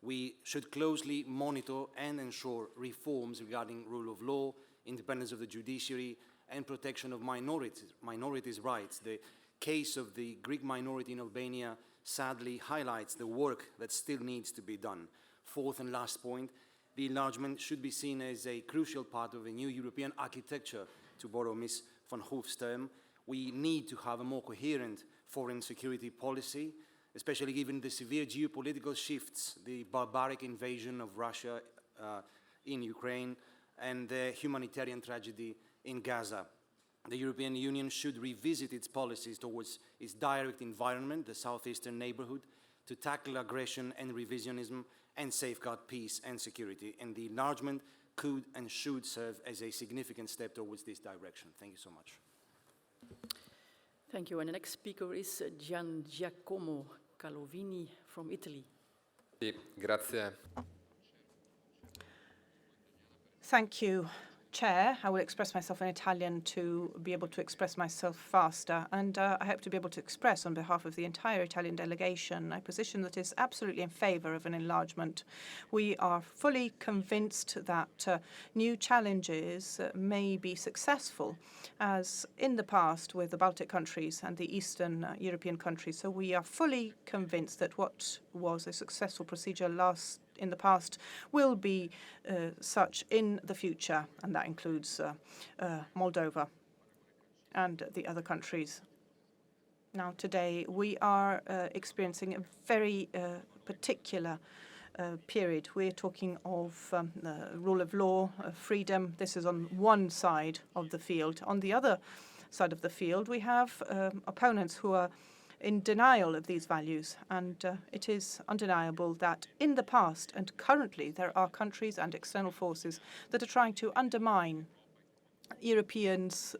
We should closely monitor and ensure reforms regarding rule of law, independence of the judiciary, and protection of minorities' rights. The case of the Greek minority in Albania sadly highlights the work that still needs to be done. Fourth and last point, the enlargement should be seen as a crucial part of a new European architecture, to borrow Ms. van Hoof's term. We need to have a more coherent foreign security policy, especially given the severe geopolitical shifts, the barbaric invasion of Russia in Ukraine, and the humanitarian tragedy in Gaza. The European Union should revisit its policies towards its direct environment, the southeastern neighborhood, to tackle aggression and revisionism and safeguard peace and security. And the enlargement could and should serve as a significant step towards this direction. Thank you so much. Thank you. And the next speaker is Gian Giacomo Calovini from Italy. Grazie. Thank you, Chair. I will express myself in Italian to be able to express myself faster, and I hope to be able to express on behalf of the entire Italian delegation a position that is absolutely in favour of an enlargement. We are fully convinced that new challenges may be successful, as in the past with the Baltic countries and the Eastern European countries. So we are fully convinced that what was a successful procedure in the past will be such in the future, and that includes Moldova and the other countries. Now, today, we are experiencing a very particular period. We're talking of the rule of law, freedom. This is on one side of the field. On the other side of the field, we have opponents who are in denial of these values, and it is undeniable that in the past and currently there are countries and external forces that are trying to undermine Europeans'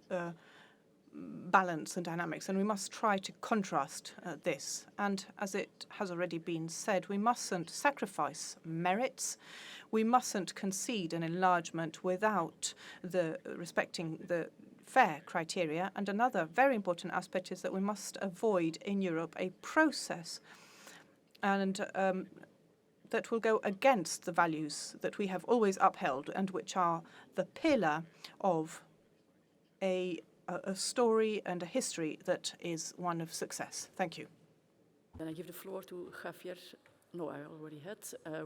balance and dynamics, and we must try to contrast this. And as it has already been said, we mustn't sacrifice merits. We mustn't concede an enlargement without respecting the fair criteria. And another very important aspect is that we must avoid in Europe a process and that will go against the values that we have always upheld and which are the pillar of a story and a history that is one of success. Thank you. Then I give the floor to Javier No, I already had.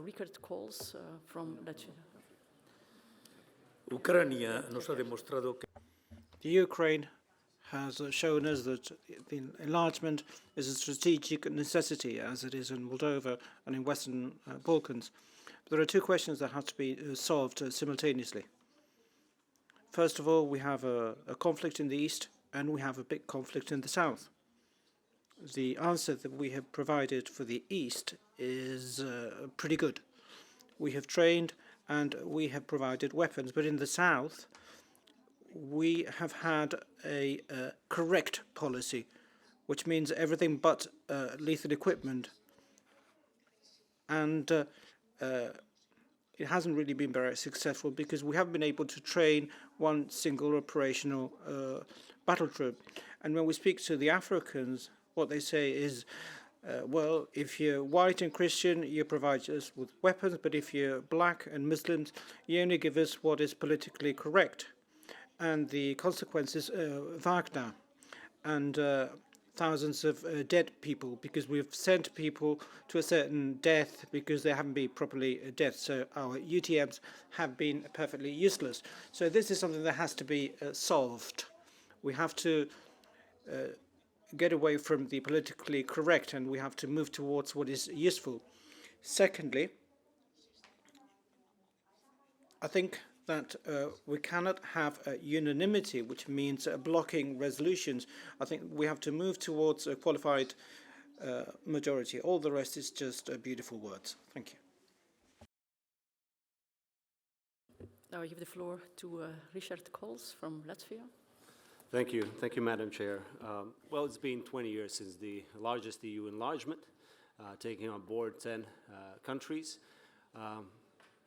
Richard Coles from Latvia. Ucrania nos ha demostrado que the Ukraine has shown us that the enlargement is a strategic necessity, as it is in Moldova and in Western Balkans. But there are two questions that have to be solved simultaneously. First of all, we have a conflict in the east, and we have a big conflict in the south. The answer that we have provided for the east is pretty good. We have trained and we have provided weapons, but in the south, we have had a correct policy, which means everything but lethal equipment. And it hasn't really been very successful because we haven't been able to train one single operational battle troop. And when we speak to the Africans, what they say is, well, if you're white and Christian, you provide us with weapons, but if you're black and Muslims, you only give us what is politically correct. And the consequences, Wagner and thousands of dead people, because we've sent people to a certain death because they haven't been properly dead. So our UTMs have been perfectly useless. So this is something that has to be solved. We have to get away from the politically correct, and we have to move towards what is useful. Secondly, I think that we cannot have unanimity, which means blocking resolutions. I think we have to move towards a qualified majority. All the rest is just beautiful words. Thank you. Now I give the floor to Richard Coles from Latvia. Thank you, Madam Chair. Well, it's been 20 years since the largest EU enlargement, taking on board 10 countries.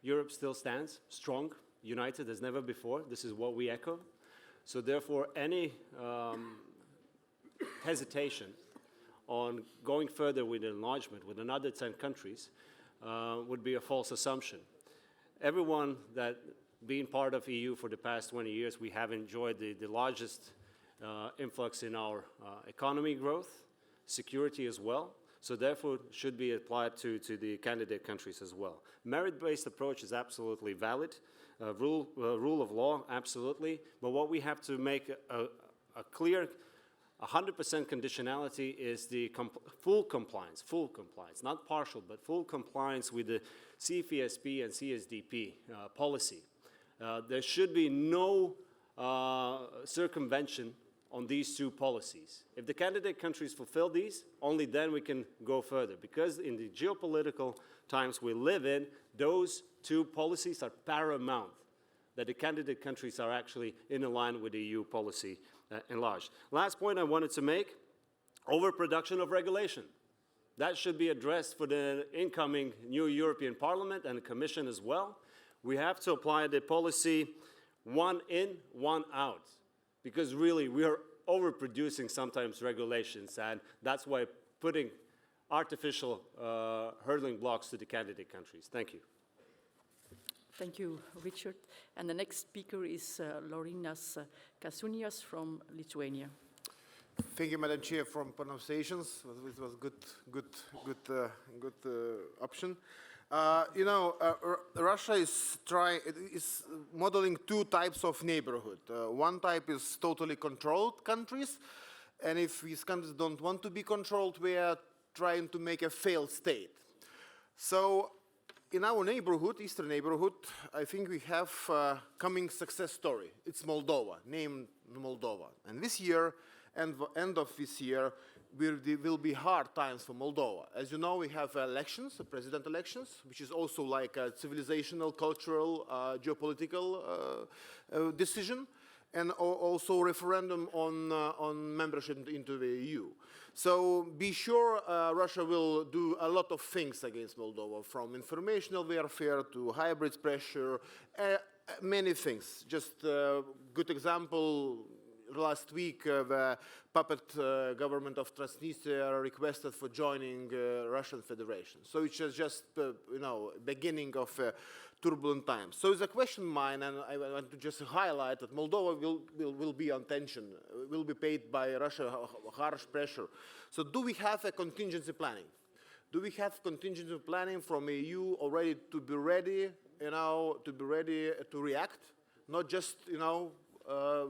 Europe still stands strong, united as never before. This is what we echo. So therefore, any hesitation on going further with enlargement with another 10 countries would be a false assumption. Everyone that being part of EU for the past 20 years, we have enjoyed the largest influx in our economy growth, security as well. So therefore, it should be applied to the candidate countries as well. Merit-based approach is absolutely valid. Rule of law, absolutely. But what we have to make a clear 100% conditionality is the full compliance, not partial, but full compliance with the CFSP and CSDP policy. There should be no circumvention on these two policies. If the candidate countries fulfill these, only then we can go further. Because in the geopolitical times we live in, those two policies are paramount, that the candidate countries are actually in line with the EU policy enlarged. Last point I wanted to make, overproduction of regulation. That should be addressed for the incoming new European Parliament and the Commission as well. We have to apply the policy one in, one out, because really we are overproducing sometimes regulations, and that's why putting artificial hurdling blocks to the candidate countries. Thank you. Thank you, Richard. And the next speaker is Laurinas Kasunias from Lithuania. Thank you, Madam Chair, for pronunciations. It was good option. Russia is modeling two types of neighborhood. One type is totally controlled countries, and if these countries don't want to be controlled, we are trying to make a failed state. So in our neighborhood, eastern neighborhood, I think we have a coming success story. It's Moldova, named Moldova. And this year, end of this year, will be hard times for Moldova. As you know, we have elections, president elections, which is also like a civilizational, cultural, geopolitical decision, and also referendum on membership into the EU. So be sure Russia will do a lot of things against Moldova, from informational warfare to hybrid pressure, many things. Just a good example, last week the puppet government of Transnistria requested for joining Russian Federation. So it's just beginning of turbulent times. So it's a question of mine, and I want to just highlight that Moldova will be on tension, will be paid by Russia harsh pressure. So do we have a contingency planning? Do we have contingency planning from EU already to be ready, to react, not just,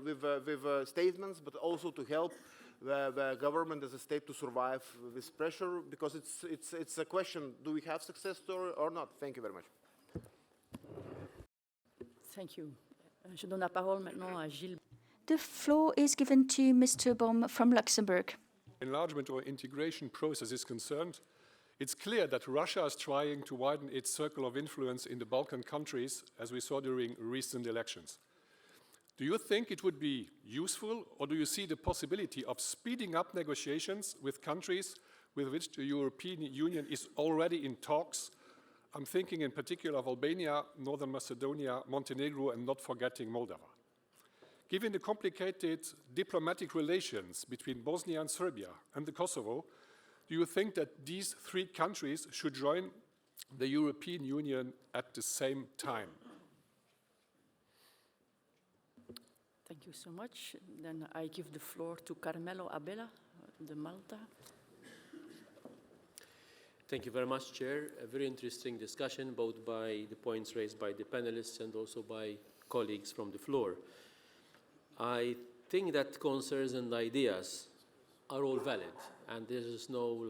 with statements, but also to help the government as a state to survive this pressure? Because it's a question: do we have success story or not? Thank you very much. Thank you. Je donne la parole maintenant à Gilles. The floor is given to Mr. Baum from Luxembourg. Enlargement or integration process is concerned, it's clear that Russia is trying to widen its circle of influence in the Balkan countries, as we saw during recent elections. Do you think it would be useful, or do you see the possibility of speeding up negotiations with countries with which the European Union is already in talks? I'm thinking in particular of Albania, Northern Macedonia, Montenegro, and not forgetting Moldova. Given the complicated diplomatic relations between Bosnia and Serbia and the Kosovo, do you think that these three countries should join the European Union at the same time? Thank you so much. Then I give the floor to Carmelo Abela, de Malta. Thank you very much, Chair. A very interesting discussion, both by the points raised by the panelists and also by colleagues from the floor. I think that concerns and ideas are all valid, and there is no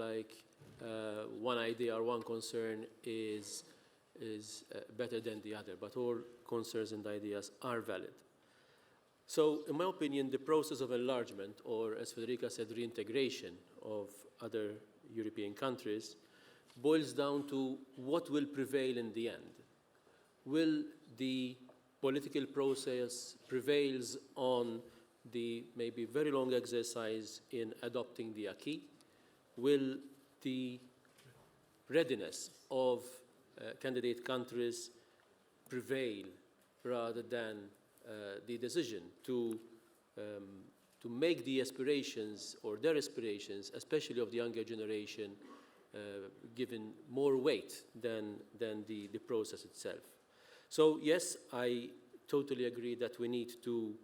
one idea or one concern is better than the other, but all concerns and ideas are valid. So, in my opinion, the process of enlargement, or as Federica said, reintegration of other European countries, boils down to what will prevail in the end. Will the political process prevails on the maybe very long exercise in adopting the acquis? Will the readiness of candidate countries prevail rather than the decision to make the aspirations or their aspirations, especially of the younger generation, given more weight than the process itself? So yes, I totally agree that we need to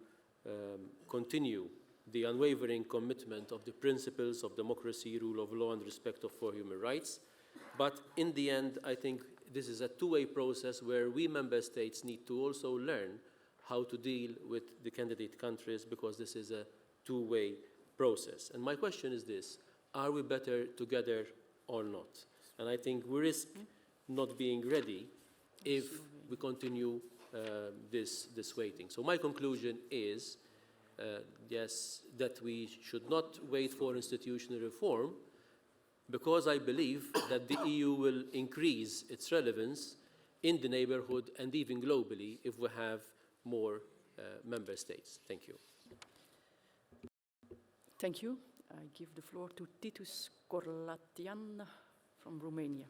continue the unwavering commitment of the principles of democracy, rule of law, and respect for human rights. But in the end, I think this is a two-way process where we member states need to also learn how to deal with the candidate countries, because this is a two-way process. And my question is this: are we better together or not? And I think we risk not being ready if we continue this waiting. So my conclusion is, yes, that we should not wait for institutional reform, because I believe that the EU will increase its relevance in the neighborhood and even globally if we have more member states. Thank you. Thank you. I give the floor to Titus Corlatian from Romania.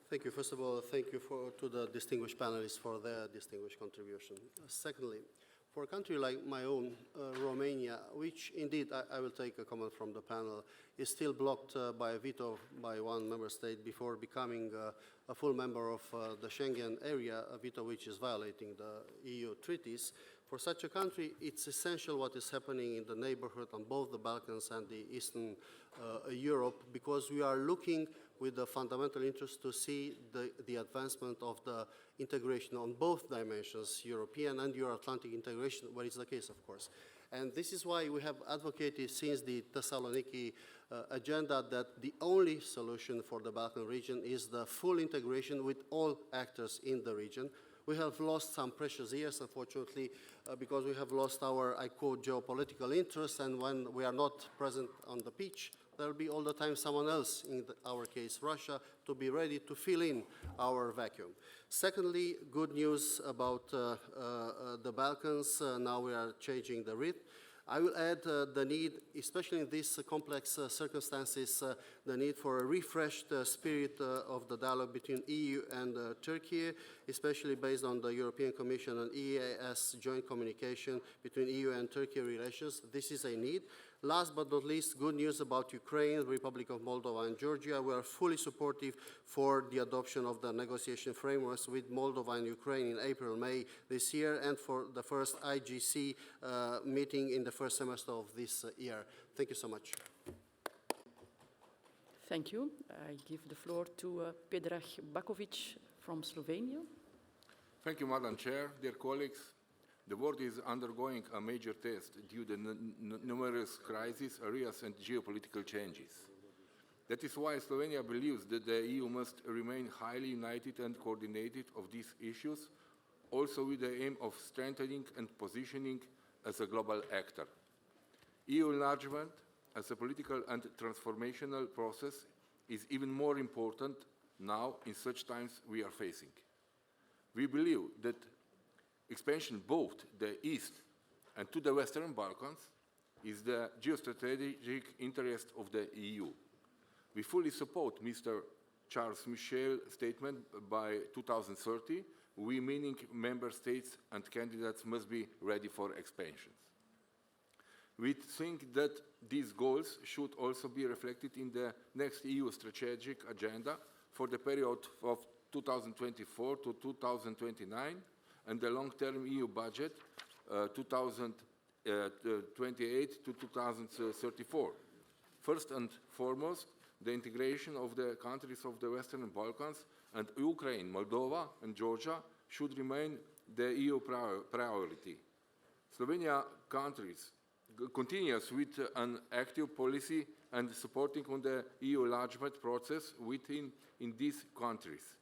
Thank you. First of all, thank you to the distinguished panelists for their distinguished contribution. Secondly, for a country like my own, Romania, which indeed, I will take a comment from the panel, is still blocked by a veto by one member state before becoming a full member of the Schengen area, a veto which is violating the EU treaties. For such a country, it's essential what is happening in the neighborhood on both the Balkans and the Eastern Europe, because we are looking with the fundamental interest to see the advancement of the integration on both dimensions, European and Euro-Atlantic integration, what is the case, of course. And this is why we have advocated since the Thessaloniki agenda that the only solution for the Balkan region is the full integration with all actors in the region. We have lost some precious years, unfortunately, because we have lost our, I quote, geopolitical interests, and when we are not present on the pitch, there will be all the time someone else, in our case Russia, to be ready to fill in our vacuum. Secondly, good news about the Balkans. Now we are changing the rhythm. I will add the need, especially in these complex circumstances, the need for a refreshed spirit of the dialogue between EU and Turkey, especially based on the European Commission and EEAS joint communication between EU and Turkey relations. This is a need. Last but not least, good news about Ukraine, Republic of Moldova, and Georgia. We are fully supportive for the adoption of the negotiation frameworks with Moldova and Ukraine in April, May this year, and for the first IGC meeting in the first semester of this year. Thank you so much. Thank you. I give the floor to Predrag Bakovic from Slovenia. Thank you, Madam Chair. Dear colleagues, the world is undergoing a major test due to numerous crises, areas, and geopolitical changes. That is why Slovenia believes that the EU must remain highly united and coordinated of these issues, also with the aim of strengthening and positioning as a global actor. EU enlargement as a political and transformational process is even more important now in such times we are facing. We believe that expansion both the East and to the Western Balkans is the geostrategic interest of the EU. We fully support Mr. Charles Michel's statement by 2030, we meaning member states and candidates must be ready for expansions. We think that these goals should also be reflected in the next EU strategic agenda for the period of 2024 to 2029 and the long-term EU budget 2028 to 2034. First and foremost, the integration of the countries of the Western Balkans and Ukraine, Moldova and Georgia should remain the EU priority. Slovenia continues with an active policy and supporting on the EU enlargement process within these countries.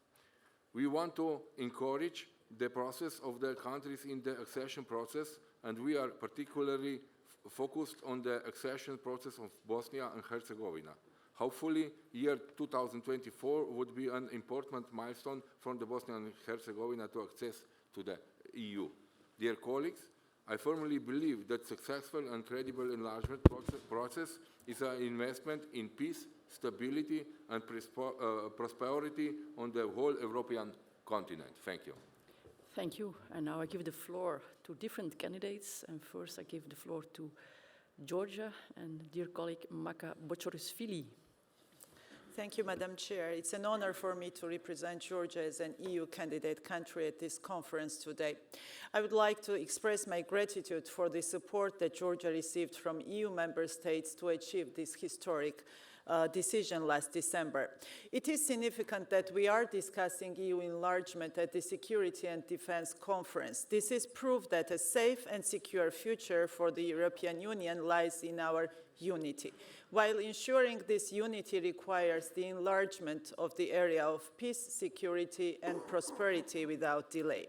We want to encourage the process of the countries in the accession process, and we are particularly focused on the accession process of Bosnia and Herzegovina. Hopefully, year 2024 would be an important milestone for the Bosnia and Herzegovina to access to the EU. Dear colleagues, I firmly believe that successful and credible enlargement process is an investment in peace, stability, and prosperity on the whole European continent. Thank you. Thank you. And now I give the floor to different candidates. And first I give the floor to Georgia and dear colleague Maka Bochorisvili. Thank you, Madam Chair. It's an honor for me to represent Georgia as an EU candidate country at this conference today. I would like to express my gratitude for the support that Georgia received from EU member states to achieve this historic decision last December. It is significant that we are discussing EU enlargement at the Security and Defense Conference. This is proof that a safe and secure future for the European Union lies in our unity, while ensuring this unity requires the enlargement of the area of peace, security, and prosperity without delay.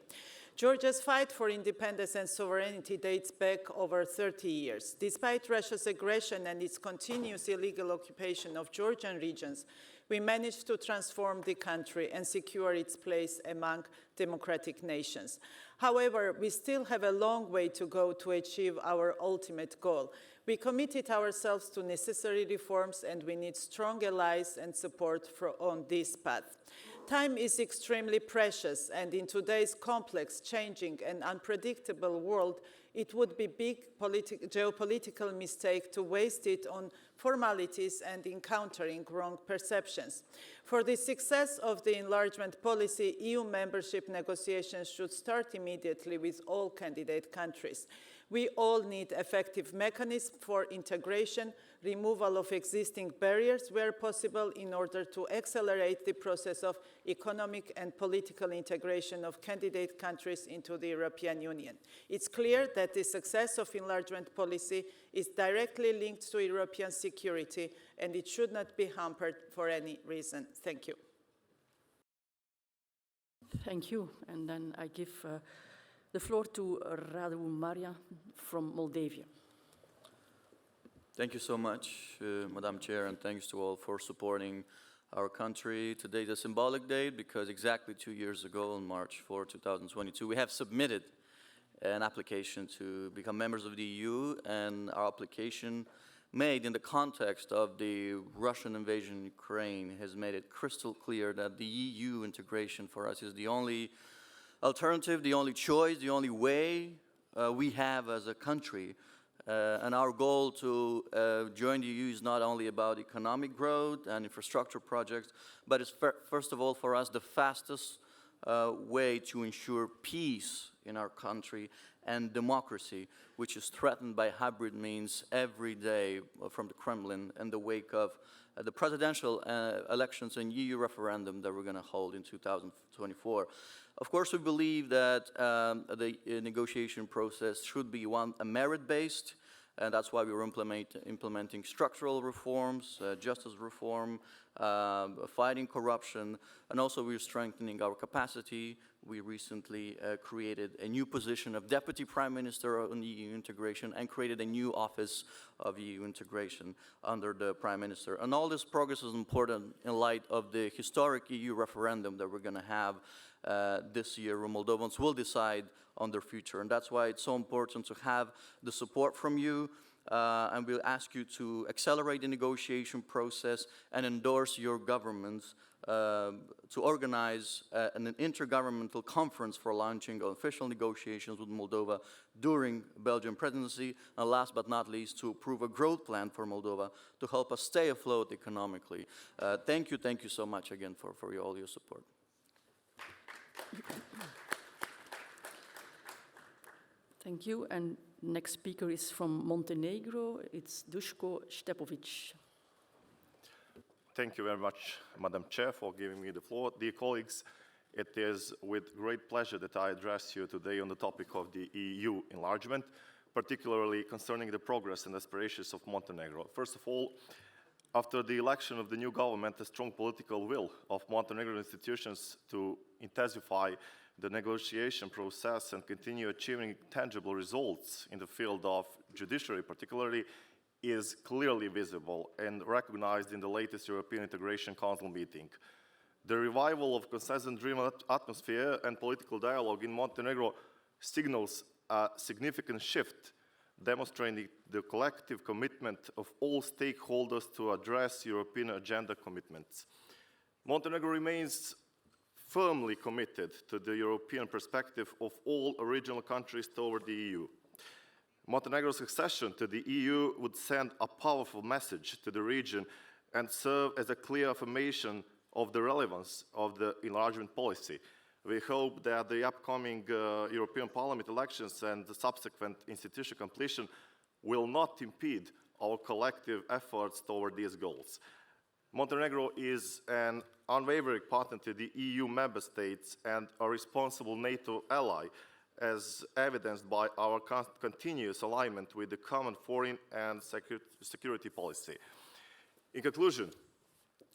Georgia's fight for independence and sovereignty dates back over 30 years. Despite Russia's aggression and its continuous illegal occupation of Georgian regions, we managed to transform the country and secure its place among democratic nations. However, we still have a long way to go to achieve our ultimate goal. We committed ourselves to necessary reforms, and we need strong allies and support on this path. Time is extremely precious, and in today's complex, changing, and unpredictable world, it would be a big geopolitical mistake to waste it on formalities and encountering wrong perceptions. For the success of the enlargement policy, EU membership negotiations should start immediately with all candidate countries. We all need effective mechanisms for integration, removal of existing barriers where possible in order to accelerate the process of economic and political integration of candidate countries into the European Union. It's clear that the success of enlargement policy is directly linked to European security, and it should not be hampered for any reason. Thank you. Thank you. And then I give the floor to Radu Maria from Moldavia. Thank you so much, Madam Chair, and thanks to all for supporting our country. Today is a symbolic date because exactly 2 years ago, on March 4, 2022, we have submitted an application to become members of the EU, and our application made in the context of the Russian invasion in Ukraine has made it crystal clear that the EU integration for us is the only alternative, the only choice, the only way we have as a country. And our goal to join the EU is not only about economic growth and infrastructure projects, but it's first of all for us the fastest way to ensure peace in our country and democracy, which is threatened by hybrid means every day from the Kremlin in the wake of the presidential elections and EU referendum that we're going to hold in 2024. Of course, we believe that the negotiation process should be a merit-based, and that's why we were implementing structural reforms, justice reform, fighting corruption, and also we're strengthening our capacity. We recently created a new position of Deputy Prime Minister on EU integration and created a new office of EU integration under the Prime Minister. And all this progress is important in light of the historic EU referendum that we're going to have this year, where Moldovans will decide on their future. And that's why it's so important to have the support from you, and we'll ask you to accelerate the negotiation process and endorse your governments to organize an intergovernmental conference for launching official negotiations with Moldova during Belgian presidency, and last but not least, to approve a growth plan for Moldova to help us stay afloat economically. Thank you so much again for all your support. Thank you. And next speaker is from Montenegro. It's Duško Štepović. Thank you very much, Madam Chair, for giving me the floor. Dear colleagues, it is with great pleasure that I address you today on the topic of the EU enlargement, particularly concerning the progress and aspirations of Montenegro. First of all, after the election of the new government, the strong political will of Montenegro institutions to intensify the negotiation process and continue achieving tangible results in the field of judiciary particularly is clearly visible and recognized in the latest European Integration Council meeting. The revival of consensus-driven atmosphere and political dialogue in Montenegro signals a significant shift, demonstrating the collective commitment of all stakeholders to address European agenda commitments. Montenegro remains firmly committed to the European perspective of all regional countries toward the EU. Montenegro's accession to the EU would send a powerful message to the region and serve as a clear affirmation of the relevance of the enlargement policy. We hope that the upcoming European Parliament elections and the subsequent institutional completion will not impede our collective efforts toward these goals. Montenegro is an unwavering partner to the EU member states and a responsible NATO ally, as evidenced by our continuous alignment with the common foreign and security policy. In conclusion,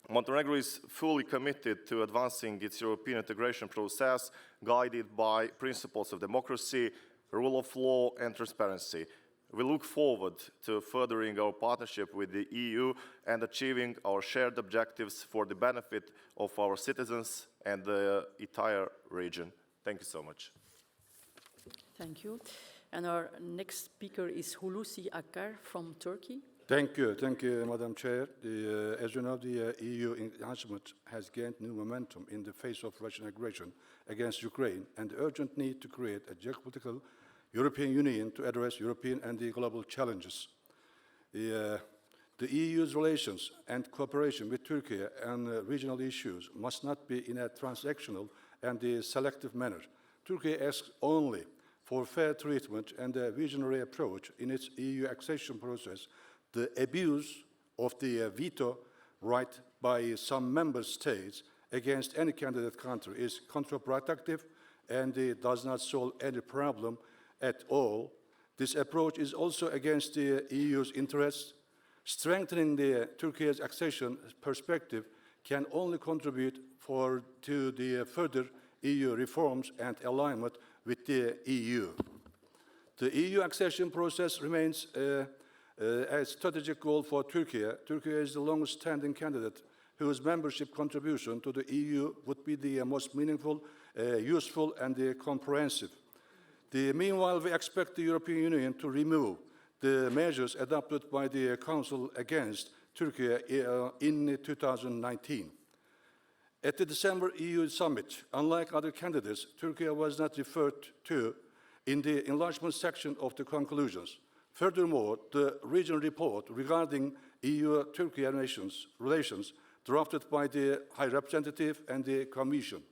Montenegro is fully committed to advancing its European integration process, guided by principles of democracy, rule of law, and transparency. We look forward to furthering our partnership with the EU and achieving our shared objectives for the benefit of our citizens and the entire region. Thank you so much. Thank you. And our next speaker is Hulusi Akar from Turkey. Thank you, Madam Chair. As you know, the EU enlargement has gained new momentum in the face of Russian aggression against Ukraine and the urgent need to create a geopolitical European Union to address European and the global challenges. The EU's relations and cooperation with Turkey on regional issues must not be in a transactional and selective manner. Turkey asks only for fair treatment and a visionary approach in its EU accession process. The abuse of the veto right by some member states against any candidate country is counterproductive and does not solve any problem at all. This approach is also against the EU's interests. Strengthening Turkey's accession perspective can only contribute to the further EU reforms and alignment with the EU. The EU accession process remains a strategic goal for Turkey. Turkey is the longest-standing candidate whose membership contribution to the EU would be the most meaningful, useful, and comprehensive. Meanwhile, we expect the European Union to remove the measures adopted by the Council against Turkey in 2019. At the December EU summit, unlike other candidates, Turkey was not referred to in the enlargement section of the conclusions. Furthermore, the regional report regarding EU-Turkey relations drafted by the High Representative and the Commission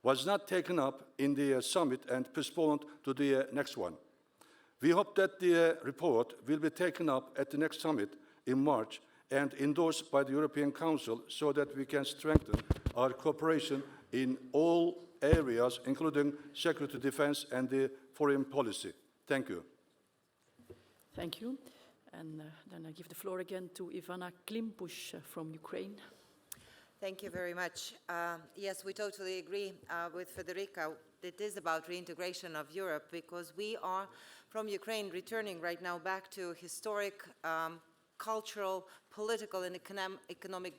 was not taken up in the summit and postponed to the next one. We hope that the report will be taken up at the next summit in March and endorsed by the European Council so that we can strengthen our cooperation in all areas, including security, defense, and the foreign policy. Thank you. Thank you. And then I give the floor again to Ivana Klimpush from Ukraine. Thank you very much. Yes, we totally agree with Federica. It is about reintegration of Europe because we are, from Ukraine, returning right now back to historic, cultural, political, and economic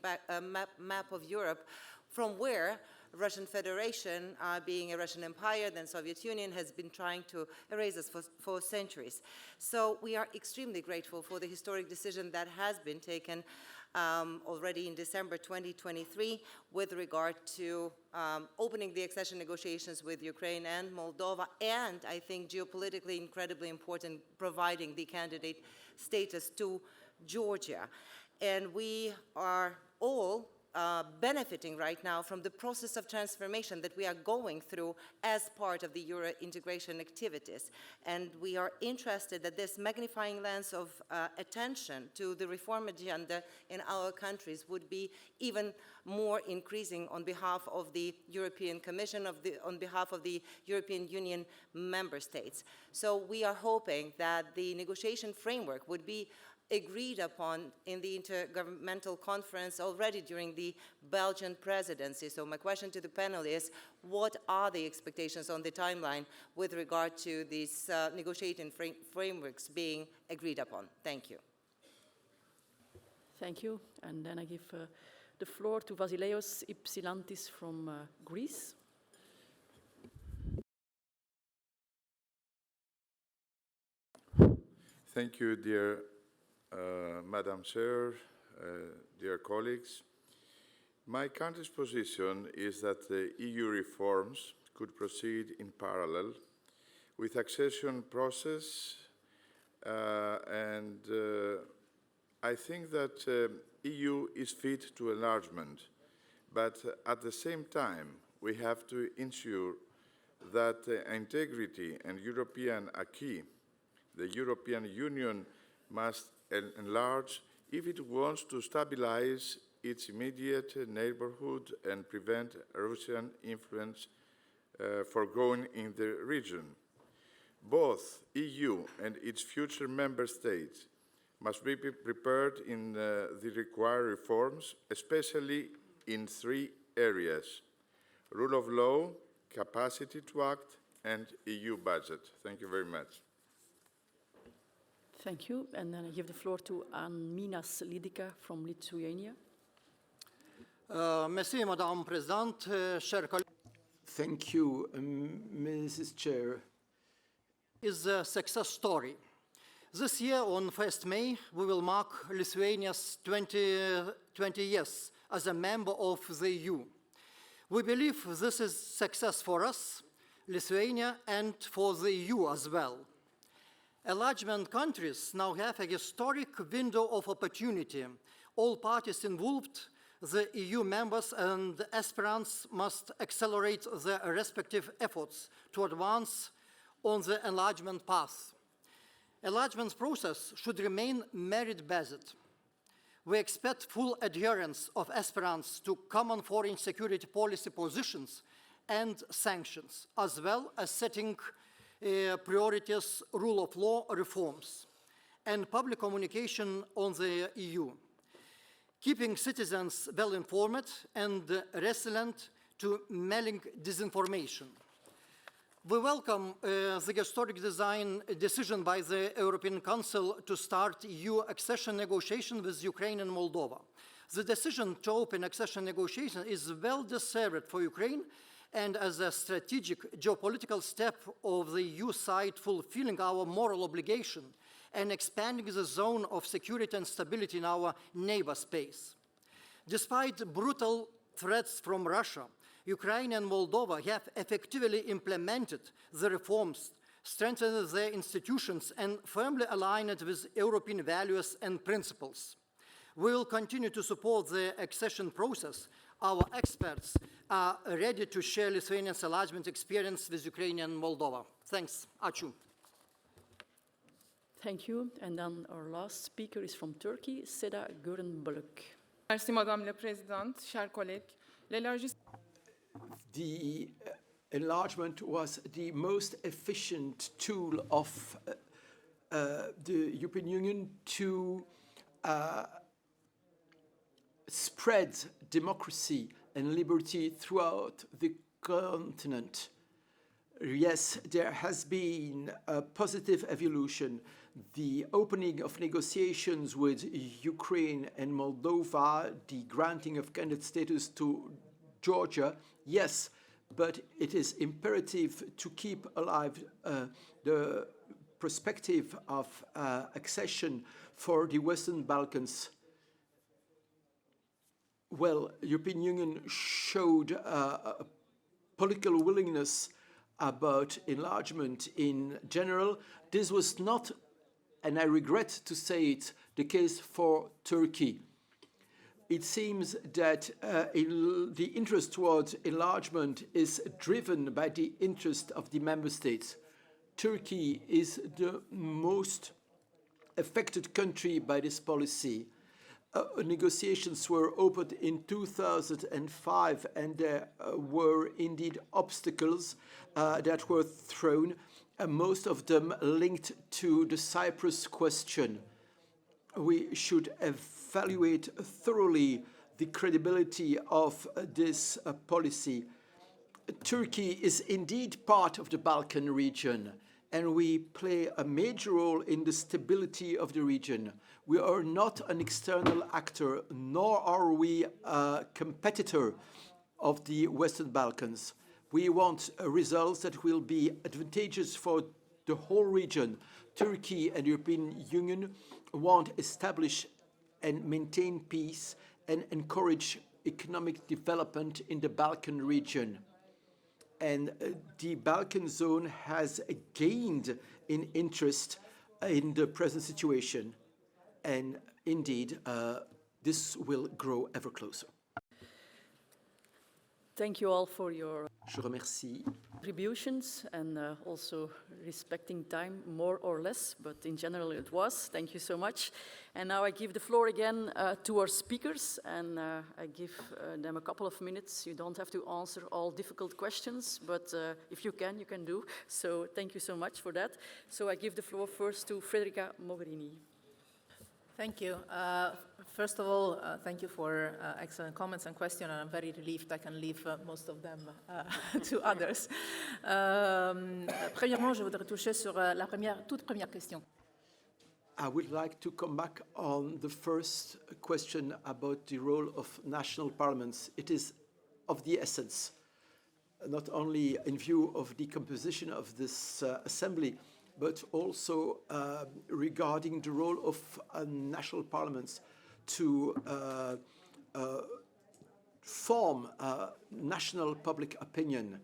map of Europe, from where Russian Federation, being a Russian empire, then Soviet Union, has been trying to erase us for centuries. So we are extremely grateful for the historic decision that has been taken already in December 2023 with regard to opening the accession negotiations with Ukraine and Moldova, and I think geopolitically incredibly important, providing the candidate status to Georgia. And we are all benefiting right now from the process of transformation that we are going through as part of the Euro integration activities. And we are interested that this magnifying lens of attention to the reform agenda in our countries would be even more increasing on behalf of the European Commission, on behalf of the European Union member states. So we are hoping that the negotiation framework would be agreed upon in the Intergovernmental Conference already during the Belgian presidency. So my question to the panel is, what are the expectations on the timeline with regard to these negotiating frameworks being agreed upon? Thank you. Thank you. And then I give the floor to Vasileios Ypsilantis from Greece. Thank you, dear Madam Chair, dear colleagues. My country's position is that the EU reforms could proceed in parallel with accession process, and I think that EU is fit to enlargement, but at the same time we have to ensure that the integrity and European acquis, the European Union must enlarge if it wants to stabilize its immediate neighborhood and prevent Russian influence for growing in the region. Both EU and its future member states must be prepared in the required reforms, especially in 3 areas: rule of law, capacity to act, and EU budget. Thank you very much. Thank you. And then I give the floor to Minas Lidika from Lithuania. Merci, Madame President. Thank you, Mrs. Chair. Is a success story. This year, on 1st May, we will mark Lithuania's 20 years as a member of the EU. We believe this is success for us, Lithuania, and for the EU as well. Enlargement countries now have a historic window of opportunity. All parties involved, the EU members and aspirants, must accelerate their respective efforts to advance on the enlargement path. Enlargement process should remain merit-based. We expect full adherence of aspirants to common foreign security policy positions and sanctions, as well as setting priorities, rule of law reforms, and public communication on the EU, keeping citizens well informed and resilient to mailing disinformation. We welcome the historic decision by the European Council to start EU accession negotiations with Ukraine and Moldova. The decision to open accession negotiations is well deserved for Ukraine, and as a strategic geopolitical step of the EU side, fulfilling our moral obligation and expanding the zone of security and stability in our neighbor space. Despite brutal threats from Russia, Ukraine and Moldova have effectively implemented the reforms, strengthened their institutions, and firmly aligned with European values and principles. We will continue to support the accession process. Our experts are ready to share Lithuania's enlargement experience with Ukraine and Moldova. Thanks. Ačiū. Thank you. And then our last speaker is from Turkey, Seda Görenbölük. Merci, Madame la Présidente, chers collègues. The enlargement was the most efficient tool of the European Union to spread democracy and liberty throughout the continent. Yes, there has been a positive evolution. The opening of negotiations with Ukraine and Moldova, the granting of candidate status to Georgia, yes, but it is imperative to keep alive the perspective of accession for the Western Balkans. Well, European Union showed a political willingness about enlargement in general. This was not, and I regret to say it, the case for Turkey. It seems that the interest towards enlargement is driven by the interest of the member states. Turkey is the most affected country by this policy. Negotiations were opened in 2005, and there were indeed obstacles that were thrown, most of them linked to the Cyprus question. We should evaluate thoroughly the credibility of this policy. Turkey is indeed part of the Balkan region, and we play a major role in the stability of the region. We are not an external actor, nor are we a competitor of the Western Balkans. We want results that will be advantageous for the whole region. Turkey and the European Union want to establish and maintain peace and encourage economic development in the Balkan region. And the Balkan zone has gained in interest in the present situation. And indeed, this will grow ever closer. Thank you all for your Je remercie. contributions and also respecting time more or less, but in general it was. Thank you so much. And now I give the floor again to our speakers, and I give them a couple of minutes. You don't have to answer all difficult questions, but if you can do. So thank you so much for that. So I give the floor first to Federica Mogherini. Thank you. First of all, thank you for excellent comments and questions, and I'm very relieved I can leave most of them to others. Premièrement, je voudrais toucher sur la toute première question. I would like to come back on the first question about the role of national parliaments. It is of the essence, not only in view of the composition of this assembly, but also regarding the role of national parliaments to form national public opinion.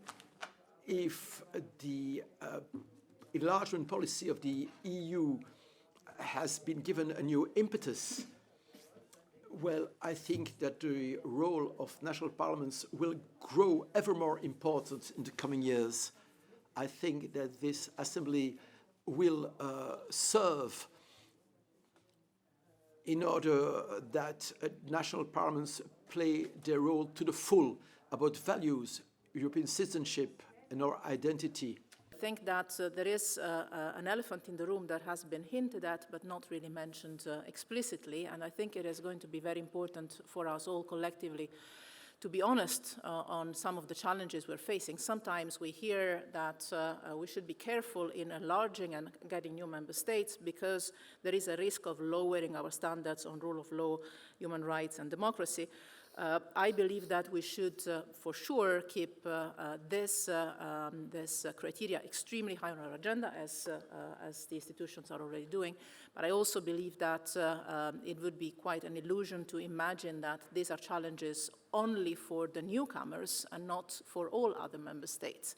If the enlargement policy of the EU has been given a new impetus, well, I think that the role of national parliaments will grow ever more important in the coming years. I think that this assembly will serve in order that national parliaments play their role to the full about values, European citizenship, and our identity. I think that there is an elephant in the room that has been hinted at but not really mentioned explicitly, and I think it is going to be very important for us all collectively to be honest on some of the challenges we're facing. Sometimes we hear that we should be careful in enlarging and getting new member states because there is a risk of lowering our standards on rule of law, human rights, and democracy. I believe that we should, for sure, keep this criteria extremely high on our agenda, as the institutions are already doing. But I also believe that it would be quite an illusion to imagine that these are challenges only for the newcomers and not for all other member states,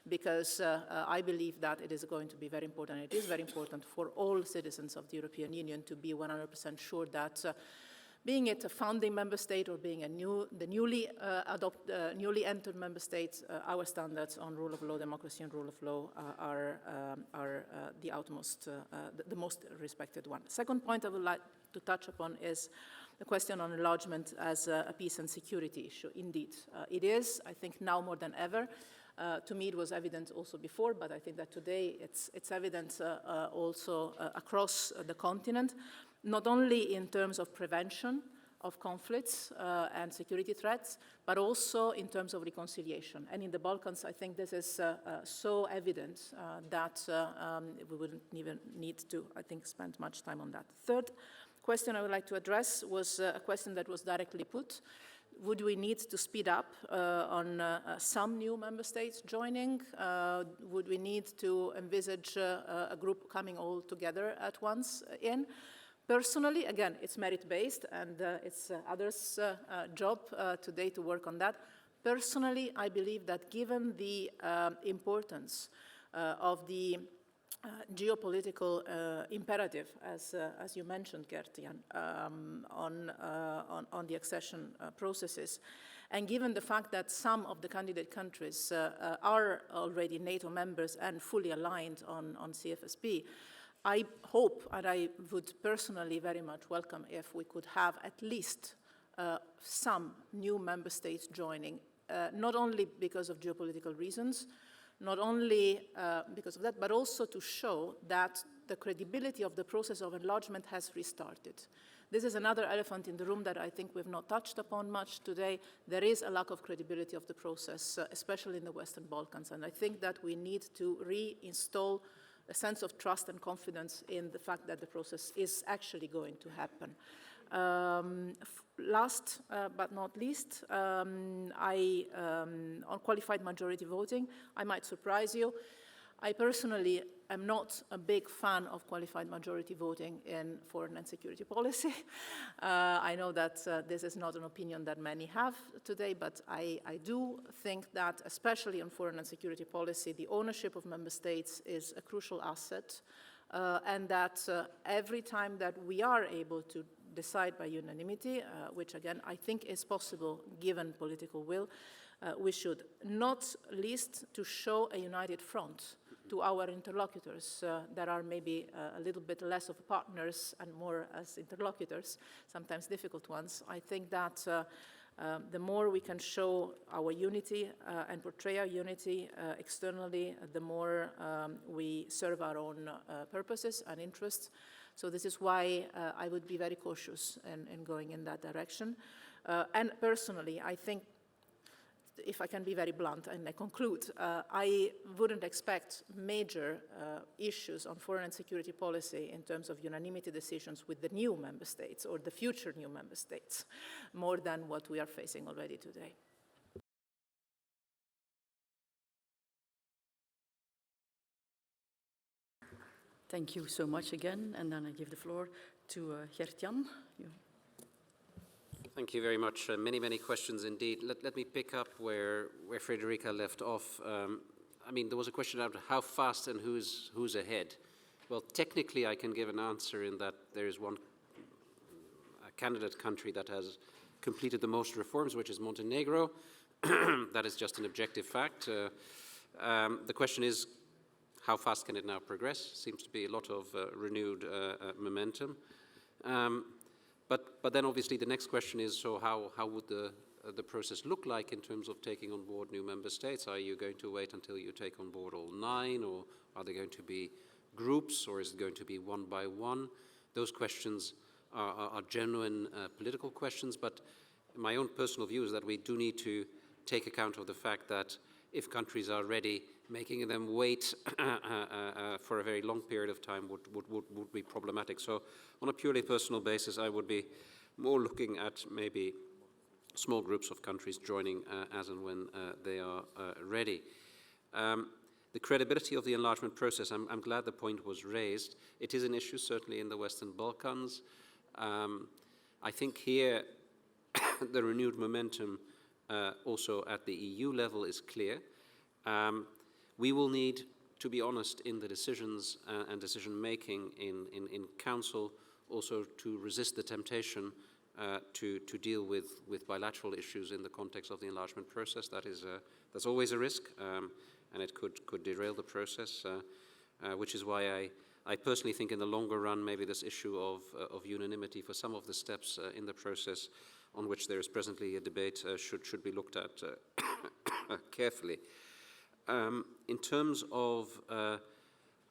because I believe that it is going to be very important. It is very important for all citizens of the European Union to be 100% sure that being it a founding member state or being the newly entered member state, our standards on rule of law, democracy and rule of law are the utmost, the most respected one. Second point I would like to touch upon is the question on enlargement as a peace and security issue. Indeed, it is, I think now more than ever. To me, it was evident also before, but I think that today it's evident also across the continent, not only in terms of prevention of conflicts and security threats, but also in terms of reconciliation. And in the Balkans, I think this is so evident that we wouldn't even need to, I think, spend much time on that. Third question I would like to address was a question that was directly put. Would we need to speed up on some new member states joining? Would we need to envisage a group coming all together at once in? Personally, again, it's merit-based, and it's others' job today to work on that. Personally, I believe that given the importance of the geopolitical imperative, as you mentioned, Gert-Jan, on the accession processes, and given the fact that some of the candidate countries are already NATO members and fully aligned on CFSP, I hope, and I would personally very much welcome if we could have at least some new member states joining, not only because of geopolitical reasons, not only because of that, but also to show that the credibility of the process of enlargement has restarted. This is another elephant in the room that I think we've not touched upon much today. There is a lack of credibility of the process, especially in the Western Balkans, and I think that we need to reinstall a sense of trust and confidence in the fact that the process is actually going to happen. Last but not least, on qualified majority voting, I might surprise you. I personally am not a big fan of qualified majority voting in foreign and security policy. I know that this is not an opinion that many have today, but I do think that, especially in foreign and security policy, the ownership of member states is a crucial asset, and that every time that we are able to decide by unanimity, which again I think is possible given political will, we should, not least to show a united front to our interlocutors that are maybe a little bit less of partners and more as interlocutors, sometimes difficult ones. I think that the more we can show our unity and portray our unity externally, the more we serve our own purposes and interests. So this is why I would be very cautious in going in that direction. And personally, I think, if I can be very blunt and I conclude, I wouldn't expect major issues on foreign and security policy in terms of unanimity decisions with the new member states or the future new member states, more than what we are facing already today. Thank you so much again, and then I give the floor to Gert-Jan. Thank you very much. Many questions indeed. Let me pick up where Federica left off. I mean, there was a question about how fast and who's ahead. Well, technically, I can give an answer in that there is one candidate country that has completed the most reforms, which is Montenegro. That is just an objective fact. The question is, how fast can it now progress? Seems to be a lot of renewed momentum. But then obviously the next question is, so how would the process look like in terms of taking on board new member states? Are you going to wait until you take on board all 9, or are there going to be groups, or is it going to be one by one? Those questions are genuine political questions, but my own personal view is that we do need to take account of the fact that if countries are ready, making them wait for a very long period of time would be problematic. So on a purely personal basis, I would be more looking at maybe small groups of countries joining as and when they are ready. The credibility of the enlargement process, I'm glad the point was raised. It is an issue certainly in the Western Balkans. I think here the renewed momentum also at the EU level is clear. We will need, to be honest, in the decisions and decision-making in Council, also to resist the temptation to deal with bilateral issues in the context of the enlargement process. That's always a risk, and it could derail the process, which is why I personally think in the longer run, maybe this issue of unanimity for some of the steps in the process on which there is presently a debate should be looked at carefully. In terms of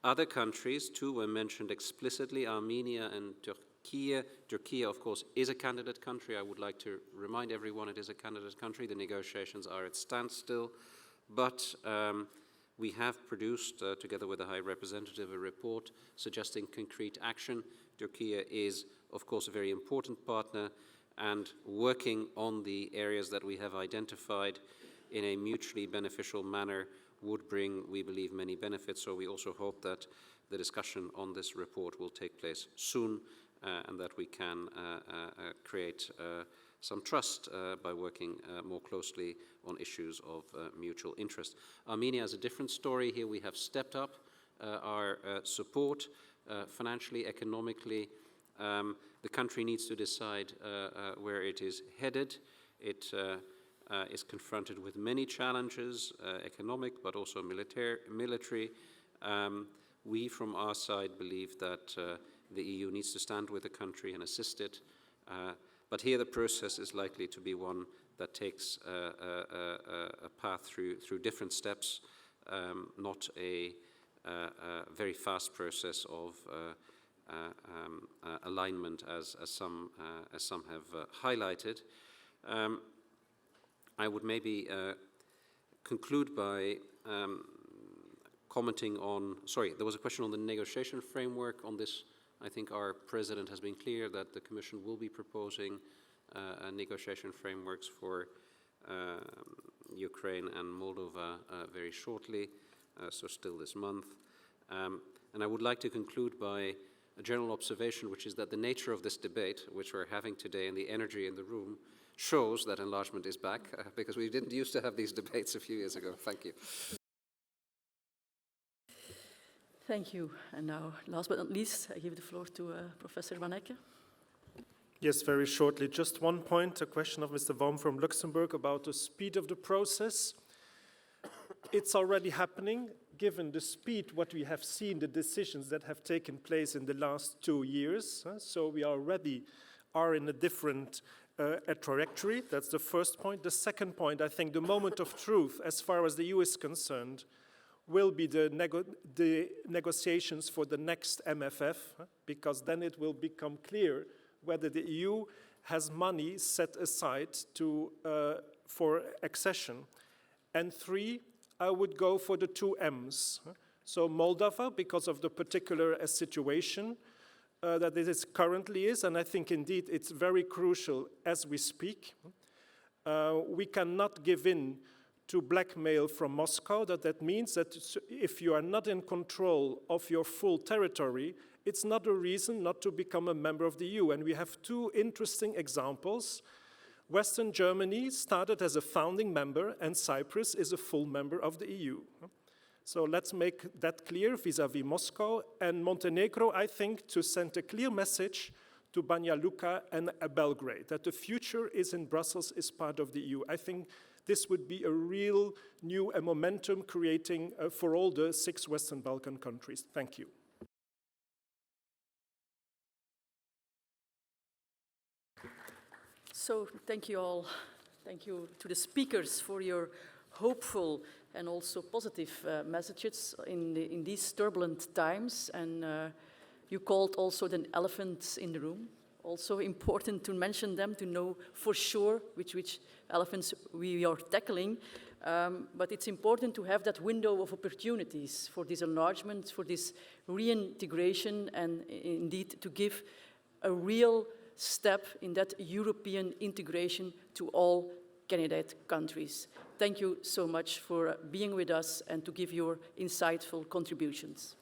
other countries, two were mentioned explicitly, Armenia and Turkey. Turkey, of course, is a candidate country. I would like to remind everyone it is a candidate country. The negotiations are at standstill, but we have produced, together with the High Representative, a report suggesting concrete action. Turkey is, of course, a very important partner, and working on the areas that we have identified in a mutually beneficial manner would bring, we believe, many benefits. So we also hope that the discussion on this report will take place soon, and that we can create some trust by working more closely on issues of mutual interest. Armenia is a different story. Here we have stepped up our support financially, economically. The country needs to decide where it is headed. It is confronted with many challenges, economic but also military. We, from our side, believe that the EU needs to stand with the country and assist it. But here the process is likely to be one that takes a path through different steps, not a very fast process of alignment as some have highlighted. I would maybe conclude by commenting on, there was a question on the negotiation framework. On this, I think our President has been clear that the Commission will be proposing negotiation frameworks for Ukraine and Moldova very shortly, so still this month. And I would like to conclude by a general observation, which is that the nature of this debate, which we're having today, and the energy in the room, shows that enlargement is back, because we didn't used to have these debates a few years ago. Thank you. Thank you. And now, last but not least, I give the floor to Professor Van Ecke. Yes, very shortly. Just one point, a question of Mr. Baum from Luxembourg about the speed of the process. It's already happening, given the speed, what we have seen, the decisions that have taken place in the last 2 years. So we already are in a different trajectory. That's the first point. The second point, I think the moment of truth, as far as the EU is concerned, will be the negotiations for the next MFF, because then it will become clear whether the EU has money set aside for accession. And three, I would go for the 2 M's. So Moldova, because of the particular situation that it currently is, and I think indeed it's very crucial as we speak. We cannot give in to blackmail from Moscow. That means that if you are not in control of your full territory, it's not a reason not to become a member of the EU. And we have 2 interesting examples. Western Germany started as a founding member, and Cyprus is a full member of the EU. So let's make that clear vis-à-vis Moscow. And Montenegro, I think, to send a clear message to Banja Luka and Belgrade, that the future is in Brussels, is part of the EU. I think this would be a real new momentum creating for all the 6 Western Balkan countries. Thank you. So thank you all. Thank you to the speakers for your hopeful and also positive messages in these turbulent times. And you called also the elephants in the room. Also important to mention them, to know for sure which elephants we are tackling. But it's important to have that window of opportunities for this enlargement, for this reintegration, and indeed to give a real step in that European integration to all candidate countries. Thank you so much for being with us and to give your insightful contributions.